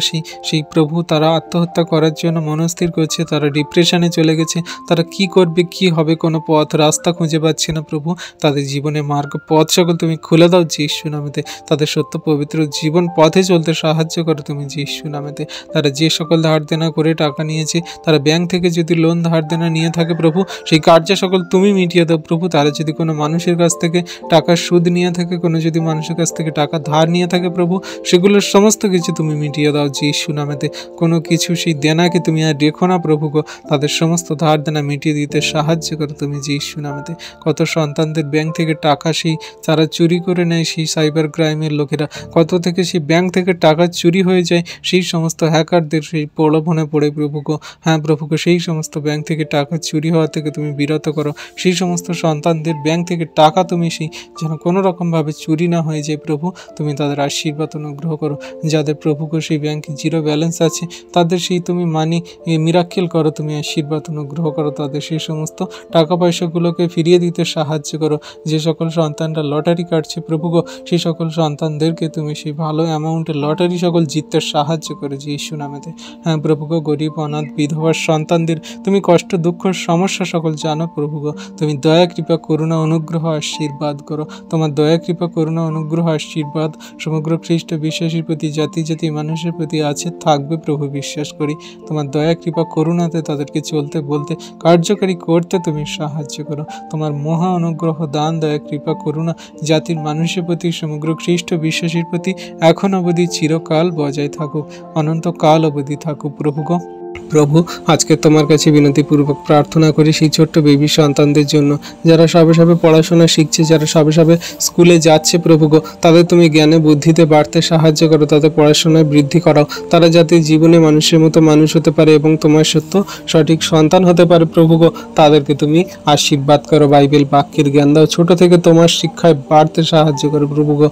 সেই প্রভু তারা আত্মহত্যা করার জন্য মনস্থির করছে, তারা ডিপ্রেশনে চলে গেছে, তারা কি করবে কি হবে কোনো পথ রাস্তা খুঁজে পাচ্ছে না প্রভু। তাদের জীবনে মার্গ পথ সকল তুমি খুলে দাও যিশু নামেতে, তাদের সত্য পবিত্র জীবন পথে চলতে সাহায্য করো তুমি যিশু নামেতে। তারা যে সকল ধার দেনা করে টাকা নিয়েছে, তারা ব্যাংক থেকে যদি লোন ধার দেনা নিয়ে থাকে প্রভু, সেই কার্য সকল তুমি মিটিয়ে দাও প্রভু। তারা যদি কোনো মানুষের কাছ থেকে টাকার সুদ নিয়ে থাকে, কোনো যদি মানুষের কাছ থেকে টাকা ধার নিয়ে থাকে প্রভু, সেগুলোর সমস্ত কিছু তুমি মিটিয়ে দাও যিশু নামেতে। কোনো কিছু সেই দেনাকে তুমি আর রেখো না প্রভু গো, তাদের সমস্ত ধার দেনা মিটিয়ে দিতে সাহায্য করো তুমি যিশু নামেতে। কত সন্তানদের ব্যাংক থেকে টাকা সেই তারা চুরি করে নেয় সেই সাইবার ক্রাইমের লোকেরা, কত থেকে সেই ব্যাংক থেকে টাকা চুরি হয়ে যায় সেই সমস্ত হ্যাকারদের সেই প্রলোভনে পড়ে প্রভু গো। হ্যাঁ প্রভু গো, সেই সমস্ত ব্যাংক থেকে টাকা চুরি হওয়া থেকে তুমি বিরত করো। সেই সমস্ত সন্তানদের ব্যাংক থেকে টাকা তুমি সেই যেন কোনো রকমভাবে চুরি না হয়ে যায় প্রভু, তুমি তাদের আশীর্বাদ অনুগ্রহ করো। যাদের প্রভু গো সেই ব্যাংকে জিরো ব্যালেন্স আছে, তাদের সেই তুমি মানি মিরাক্কেল করো, তুমি আশীর্বাদ অনুগ্রহ করো, তাদের সেই সমস্ত টাকা পয়সাগুলোকে ফিরিয়ে দিতে সাহায্য করো। যে সকল সন্তানরা লটারি কাটছে প্রভু গো, সেই সকল সন্তানদেরকে তুমি সেই ভালো অ্যামাউন্টের লটারি সকল জিততে সাহায্য করো যিশু নামেতে। হ্যাঁ প্রভু গো, গরিব অনাথ বিধবার সন্তানদের তুমি কষ্ট দুঃখ সমস্যা সকল জানো প্রভু গো, তুমি দয়া কৃপা করুণা অনুগ্রহ আশীর্বাদ করো। তোমার দয়া কৃপা করুণা অনুগ্রহ আশীর্বাদ সমগ্র খ্রিস্ট বিশ্বাসীর প্রতি জাতি জাতি মানুষের প্রতি আছে থাকবে প্রভু, বিশ্বাস করি। তোমার দয়া কৃপা করুণাতে তাদেরকে চলতে বলতে কার্যকারী করতে তুমি সাহায্য করো। তোমার মহা অনুগ্রহ দান দয়া কৃপা করুণা জাতির মানুষের প্রতি সমগ্র খ্রিস্ট বিশ্বাসীর প্রতি এখন অবধি চিরকাল বজায় থাকুক, অনন্তকাল অবধি থাকুক প্রভু গো। প্রভু, আজকে তোমার কাছে বিনতিপূর্বক প্রার্থনা করি সেই ছোট্ট বেবি সন্তানদের জন্য, যারা সবে সবে পড়াশোনা শিখছে, যারা সবে সবে স্কুলে যাচ্ছে প্রভু গো, তাদের তুমি জ্ঞানে বুদ্ধিতে বাড়তে সাহায্য করো, তাদের পড়াশোনায় বৃদ্ধি করাও, তারা যাতে জীবনে মানুষের মতো মানুষ হতে পারে এবং তোমার সত্য সঠিক সন্তান হতে পারে প্রভু গো, তাদেরকে তুমি আশীর্বাদ করো, বাইবেল বাক্যের জ্ঞান দাও, ছোট থেকে তোমার শিক্ষায় বাড়তে সাহায্য করো প্রভু গো,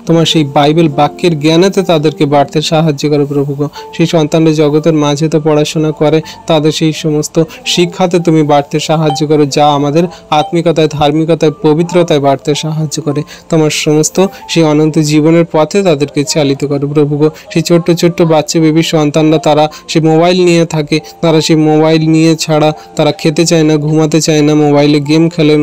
তোমার সেই বাইবেল বাক্যের জ্ঞানেতে তাদেরকে বাড়তে সাহায্য করো প্রভু গো। সেই সন্তানরা জগতের মাঝে তো পড়াশোনা করে, তাদের সেই সমস্ত শিক্ষাতে তুমি বাড়তে সাহায্য করো, যা আমাদের আত্মিকতায় ধার্মিকতায় পবিত্রতায় বাড়তে সাহায্য করে। তোমার সমস্ত সেই অনন্ত জীবনের পথে তাদেরকে চালিত করো প্রভু গো। সেই ছোট্ট ছোট্ট বাচ্চা বেবি সন্তানরা তারা সেই মোবাইল নিয়ে থাকে, তারা সেই মোবাইল নিয়ে ছাড়া তারা খেতে চায় না, ঘুমাতে চায় না, মোবাইলে গেম খেলে,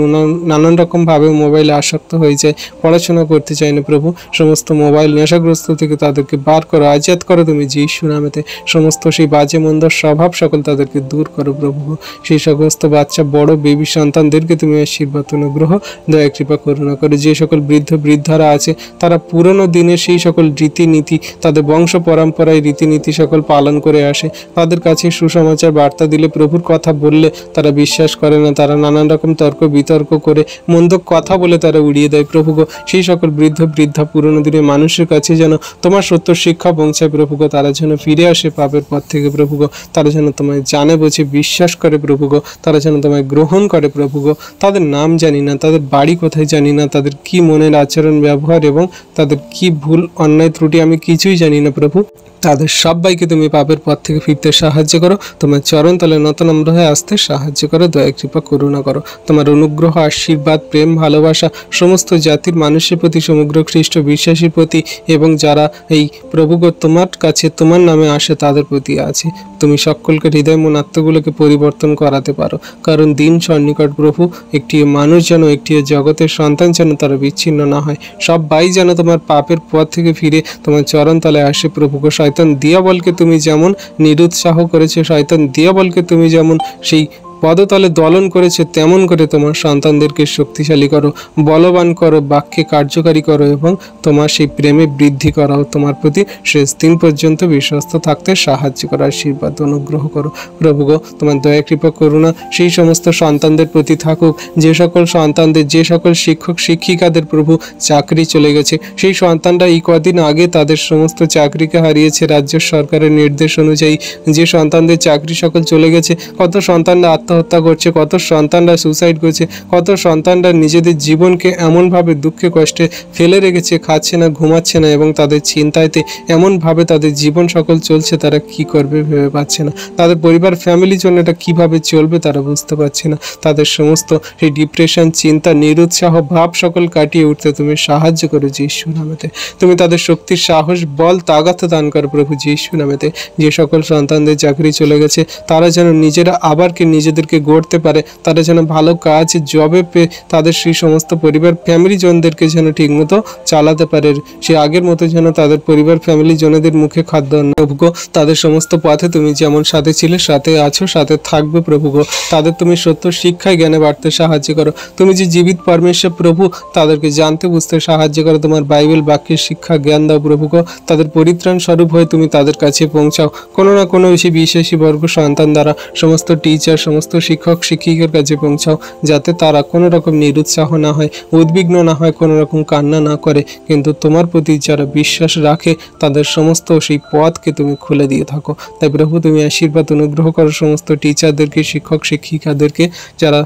নানান রকমভাবে মোবাইলে আসক্ত হয়ে যায়, পড়াশোনা করতে চায় না প্রভু। সমস্ত মোবাইল নেশাগ্রস্ত থেকে তাদেরকে বার করো, আজাদ করো তুমি যিশু নামেতে। সমস্ত সেই বাজে মন্দ স্বভাব সকল তাদেরকে দূর করো প্রভু। সেই সমস্ত বাচ্চা বড় বেবি সন্তানদেরকে তুমি আশীর্বাদ অনুগ্রহ দয়া কৃপা করুণা করে। যে সকল বৃদ্ধ বৃদ্ধারা আছে, তারা পুরনো দিনের সেই সকল রীতিনীতি, তাদের বংশ পরম্পরায় রীতিনীতি সকল পালন করে আসে, তাদের কাছে সুসমাচার বার্তা দিলে, প্রভুর কথা বললে তারা বিশ্বাস করে না, তারা নানান রকম তর্ক বিতর্ক করে মন্দ কথা বলে তারা উড়িয়ে দেয় প্রভু গো। সেই সকল বৃদ্ধ বৃদ্ধা পুরনো দিনের মানুষের কাছে যেন তোমার সত্য শিক্ষা পৌঁছায় প্রভু গো, তারা যেন ফিরে আসে পাপের পথ থেকে প্রভু গো, তারা যেন তোমায় জানে বোঝে বিশ্বাস করে প্রভু গো, তারা যেন তোমায় গ্রহণ করে প্রভু গো। তাদের নাম জানি না, তাদের বাড়ি কোথায় জানি না, তাদের কি মনের আচরণ ব্যবহার এবং তাদের কি ভুল অন্যায় ত্রুটি আমি কিছুই জানি না প্রভু, তাদের সবাইকে তুমি পাপের পথ থেকে ফিরতে সাহায্য করো, তোমার চরণ তলে নতনম্র হয়ে আসতে সাহায্য করো, দয়া কৃপা করুণা করো। তোমার অনুগ্রহ আশীর্বাদ প্রেম ভালোবাসা সমস্ত জাতির মানুষের প্রতি, সমগ্র খ্রিস্ট বিশ্বাসীর প্রতি এবং যারা এই প্রভুগ তোমার কাছে তোমার নামে আসে তাদের প্রতি আছে। তুমি সকলকে হৃদয় মন আত্মাগুলোকে পরিবর্তন করাতে পারো, কারণ দিন সন্নিকট প্রভু। একটি মানুষ যেন, একটি জগতের সন্তান যেন তারা বিচ্ছিন্ন না হয়, সবাই যেন তোমার পাপের পথ থেকে ফিরে তোমার চরণ তলে আসে প্রভু। শয়তান দিয়াবলকে তুমি যেমন নিরুৎসাহ করেছে, শয়তান দিয়াবলকে তুমি যেমন সেই পদতলে দলন করেছে, তেমন করে তোমার সন্তানদেরকে শক্তিশালী করো, বলবান করো, বাক্যে কার্যকারী করো এবং তোমার সেই প্রেমে বৃদ্ধি করাও। তোমার প্রতি শেষ দিন পর্যন্ত বিশ্বস্ত থাকতে সাহায্য করো, আশীর্বাদ অনুগ্রহ করো প্রভু গো। তোমার দয়া কৃপা করুণা সেই সমস্ত সন্তানদের প্রতি থাকুক, যে সকল সন্তানদের, যে সকল শিক্ষক শিক্ষিকাদের প্রভু চাকরি চলে গেছে, সেই সন্তানরা এই কদিন আগে তাদের সমস্ত চাকরিকে হারিয়েছে রাজ্য সরকারের নির্দেশ অনুযায়ী। যে সন্তানদের চাকরি সকল চলে গেছে, কত সন্তানরা আত্মহত্যা করছে, কত সন্তানরা সুসাইড করছে, কত সন্তানরা নিজেদের জীবনকে এমনভাবে দুঃখে কষ্টে ফেলে রেখেছে, খাচ্ছে না, ঘুমাচ্ছে না এবং তাদের চিন্তায়তে এমনভাবে তাদের জীবন সকল চলছে, তারা কি করবে ভেবে পাচ্ছে না। তাদের পরিবার ফ্যামিলির জন্য এটা কীভাবে চলবে তারা বুঝতে পারছে না। তাদের সমস্ত সেই ডিপ্রেশন, চিন্তা, নিরুৎসাহ ভাব সকল কাটিয়ে উঠতে তুমি সাহায্য করো যীশু নামেতে। তুমি তাদের শক্তির, সাহস, বল, তাগাত দান করো প্রভু যীশু নামেতে। যে সকল সন্তানদের চাকরি চলে গেছে তারা যেন নিজেরা আবার নিজেদেরকে গড়তে পারে, তারা যেন ভালো কাজ, জবে পেয়ে তাদের সেই সমস্ত পরিবার ফ্যামিলি জনদেরকে যেন ঠিকমতো চালাতে পারে, সে আগের মতো যেন তাদের পরিবার ফ্যামিলি জনদের মুখে খাদ্য অন্ন। প্রভুগো, তাদের সমস্ত পথে তুমি যেমন সাথে ছিলে, সাথে আছো, সাথে থাকবে প্রভুগো। তাদের তুমি সত্য শিক্ষায় জ্ঞানে বাড়তে সাহায্য করো। তুমি যে জীবিত পরমেশ্বর প্রভু, তাদেরকে জানতে বুঝতে সাহায্য করো। তোমার বাইবেল বাক্যের শিক্ষা জ্ঞান দাও প্রভুগো। তাদের পরিত্রাণ স্বরূপ হয়ে তুমি তাদের কাছে পৌঁছাও। কোনো না কোনো বেশি বিশ্বাসী বর্গ সন্তান দ্বারা সমস্ত টিচার, সমস্ত শিক্ষক শিক্ষিকার কাছে পৌঁছাও, যাতে তারা কোনো রকম নিরুৎসাহ না হয়, উদ্বিগ্ন না হয়, কোনো রকম কান্না না করে, কিন্তু তোমার প্রতি যারা বিশ্বাস রাখে তাদের সমস্ত সেই পথকে তুমি খুলে দিয়ে থাকো। তাই প্রভু তুমি আশীর্বাদ অনুগ্রহ করো সমস্ত টিচারদেরকে, শিক্ষক শিক্ষিকাদেরকে, যারা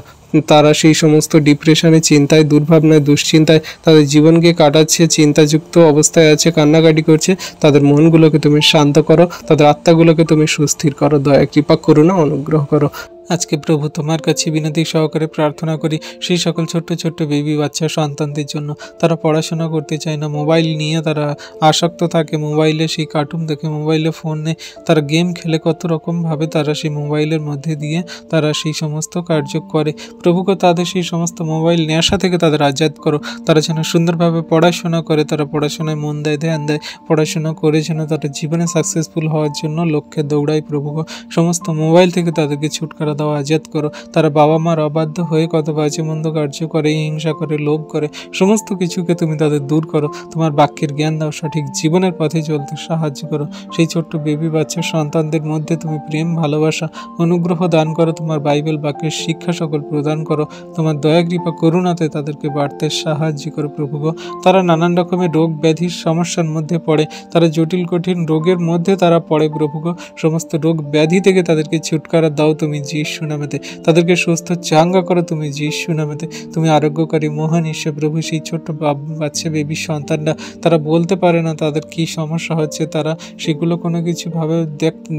তারা সেই সমস্ত ডিপ্রেশনে, চিন্তায়, দুর্ভাবনায়, দুশ্চিন্তায় তাদের জীবনকে কাটাচ্ছে, চিন্তাযুক্ত অবস্থায় আছে, কান্নাকাটি করছে, তাদের মনগুলোকে তুমি শান্ত করো, তাদের আত্মাগুলোকে তুমি সুস্থির করো, দয়া কৃপা করুণা অনুগ্রহ করো। আজকে প্রভু তোমার কাছে বিনতি সহকারে প্রার্থনা করি সেই সকল ছোট্ট ছোট্ট বেবি বাচ্চা সন্তানদের জন্য। তারা পড়াশোনা করতে চায় না, মোবাইল নিয়ে তারা আসক্ত থাকে, মোবাইলে সেই কার্টুন দেখে, মোবাইলে ফোনে তারা গেম খেলে, কত রকমভাবে তারা সেই মোবাইলের মধ্যে দিয়ে তারা সেই সমস্ত কার্য করে। প্রভুকে তাদের সেই সমস্ত মোবাইল নেশা থেকে তাদের আজাদ করো। তারা যেন সুন্দরভাবে পড়াশোনা করে, তারা পড়াশোনায় মন দেয়, ধ্যান দেয়, পড়াশোনা করে যেন তারা জীবনে সাকসেসফুল হওয়ার জন্য লক্ষ্যে দৌড়ায়। প্রভুকে সমস্ত মোবাইল থেকে তাদেরকে ছুটকারা দাও, আজাদ করো। তারা বাবা মার অবাধ্য হয়ে কত বাজে মন্দ কার্য করে, হিংসা করে, লোভ করে, সমস্ত কিছুকে তুমি তাদের দূর করো। তোমার বাক্যের জ্ঞান দাও, সঠিক জীবনের পথে চলতে সাহায্য করো। সেই ছোট্ট বেবি বাচ্চা সন্তানদের মধ্যে তুমি প্রেম, ভালোবাসা, অনুগ্রহ দান করো। তোমার বাইবেল বাক্যের শিক্ষা সকল প্রদান করো। তোমার দয়া কৃপা করুণাতে তাদেরকে বাড়তে সাহায্য করো প্রভু গো। তারা নানান রকমের রোগ ব্যাধির সমস্যার মধ্যে পড়ে, তারা জটিল কঠিন রোগের মধ্যে তারা পড়ে প্রভু গো। সমস্ত রোগ ব্যাধি থেকে তাদেরকে ছুটকারা দাও তুমি যীশু নামেতে। তাদেরকে সুস্থ চাঙ্গা করো তুমি যীশু নামেতে। তুমি আরোগ্যকারী মহান ঈশ্বর প্রভু। সেই ছোট্ট বাচ্চা বেবি সন্তানরা তারা বলতে পারে না তাদের কি সমস্যা হচ্ছে, তারা সেগুলো কোনো কিছু ভাবে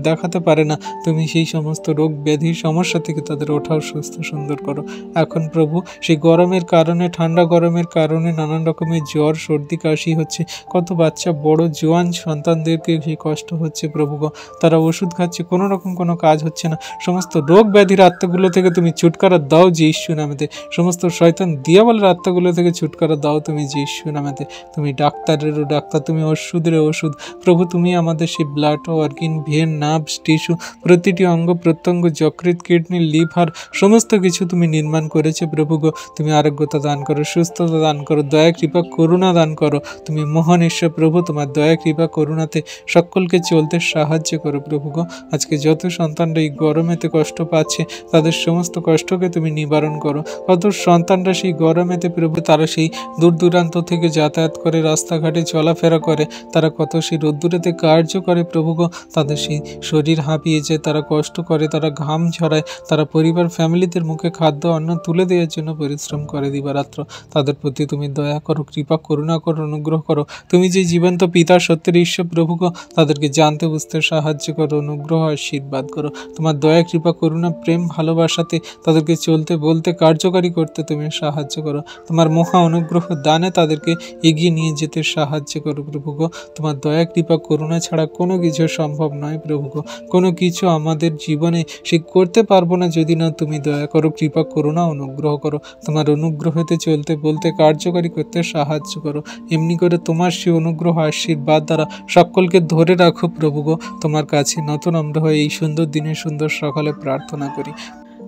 দেখাতে পারে না। তুমি সেই সমস্ত রোগ ব্যাধির সমস্যা থেকে তাদের ওঠাও, সুস্থ সুন্দর করো। এখন প্রভু সেই গরমের কারণে, ঠান্ডা গরমের কারণে নানান রকমের জ্বর, সর্দি, কাশি হচ্ছে। কত বাচ্চা, বড়, জোয়ান সন্তানদেরকে সেই কষ্ট হচ্ছে প্রভু গো। তারা ওষুধ খাচ্ছে, কোনো রকম কোনো কাজ হচ্ছে না। সমস্ত রোগ ব্যাধির আত্মাগুলো থেকে তুমি ছুটকারা দাও যীশু নামেতে। সমস্ত শয়তান দিয়াবলের আত্মাগুলো থেকে ছুটকারা দাও তুমি যীশু নামেতে। তুমি ডাক্তারেরও ডাক্তার, তুমি ওষুধেরও ওষুধ প্রভু। তুমি আমাদের সেই ব্লাড, অর্গিন, ভেন, নার্ভস, টিস্যু, প্রতিটি অঙ্গ প্রত্যঙ্গ, যকৃৎ, কিডনি, লিভার সমস্ত কিছু তুমি নির্মাণ করেছো প্রভু গো। তুমি আরোগ্যতা দান করো, সুস্থতা দান করো, দয়া কৃপা করুণা দান করো। তুমি মহান ঈশ্বর প্রভু। তোমার দয়া কৃপা করুণাতে সকলকে চলতে সাহায্য করো প্রভু গো। আজকে যত সন্তানরা এই গরমেতে কষ্ট পাচ্ছে তাদের সমস্ত কষ্টকে তুমি নিবারণ করো। কত সন্তানরা সেই গরমেতে প্রভু তারা সেই দূর দূরান্ত থেকে যাতায়াত করে, রাস্তাঘাটে চলাফেরা করে, তারা কত সেই রোদ্দুরেতে কার্য করে প্রভু গো। তাদের সেই শরীর হাঁপিয়ে যায়, তারা কষ্ট করে, তারা ঘাম ঝরায়, তারা পরিবার ফ্যামিলিদের মুখে খাদ্য অন্ন তুলে দেওয়ার জন্য পরিশ্রম করে দিবারাত্র। তাদের প্রতি তুমি দয়া করো, কৃপা করুণা করো, অনুগ্রহ করো। তুমি যে জীবন্ত পিতা, সত্যের ঈশ্বর প্রভু গো, তাদেরকে জানতে বুঝতে সাহায্য করো, অনুগ্রহ আশীর্বাদ করো। তোমার দয়া কৃপা করুণা প্রেম ভালোবাসাতে তাদেরকে চলতে বলতে কার্যকারী করতে তুমি সাহায্য করো। তোমার মহা অনুগ্রহ দানে তাদেরকে এগিয়ে নিয়ে যেতে সাহায্য করো প্রভু গো। তোমার দয়া কৃপা করুণা ছাড়া কোনো কিছু সম্ভব নয় প্রভু গো। কোনো কিছু আমাদের জীবনে সে করতে পারবো না যদি না তুমি দয়া করো, কৃপা করুণা অনুগ্রহ করো। তোমার অনুগ্রহতে চলতে বলতে কার্যকারী করতে সাহায্য করো। এমনি করে তোমার সেই অনুগ্রহ আশীর্বাদ দ্বারা সকলকে ধরে রাখো প্রভু গো। তোমার কাছে নতুন আমরা হয়ে এই সুন্দর দিনে, সুন্দর সকালে প্রার্থনা করি।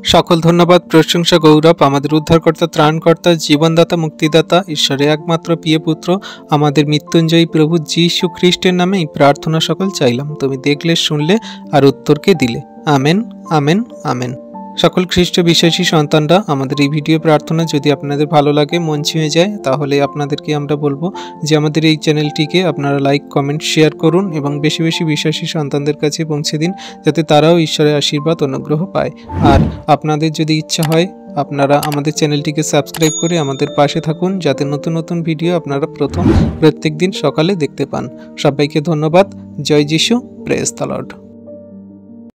সকল ধন্যবাদ, প্রশংসা, গৌরব আমাদের উদ্ধারকর্তা, ত্রাণকর্তা, জীবনদাতা, মুক্তিদাতা, ঈশ্বরের একমাত্র প্রিয় পুত্র, আমাদের মৃত্যুঞ্জয়ী প্রভু যীশু খ্রিস্টের নামে এই প্রার্থনা সকল চাইলাম। তুমি দেখলে, শুনলে আর উত্তরকে দিলে। Amen, amen, amen. সকল খ্রিস্ট বিশ্বাসী সন্তানরা আমাদের এই ভিডিও প্রার্থনা যদি আপনাদের ভালো লাগে, মন ছুঁয়ে যায়, তাহলে আপনাদেরকে আমরা বলবো যে আমাদের এই চ্যানেলটিকে আপনারা লাইক, কমেন্ট, শেয়ার করুন এবং বেশি বেশি বিশ্বাসী সন্তানদের কাছে পৌঁছে দিন, যাতে তারাও ঈশ্বরের আশীর্বাদ অনুগ্রহ পায়। আর আপনাদের যদি ইচ্ছা হয়, আপনারা আমাদের চ্যানেলটিকে সাবস্ক্রাইব করে আমাদের পাশে থাকুন, যাতে নতুন নতুন ভিডিও আপনারা প্রত্যেক দিন সকালে দেখতে পান। সবাইকে ধন্যবাদ। জয় যিশু। Praise the Lord.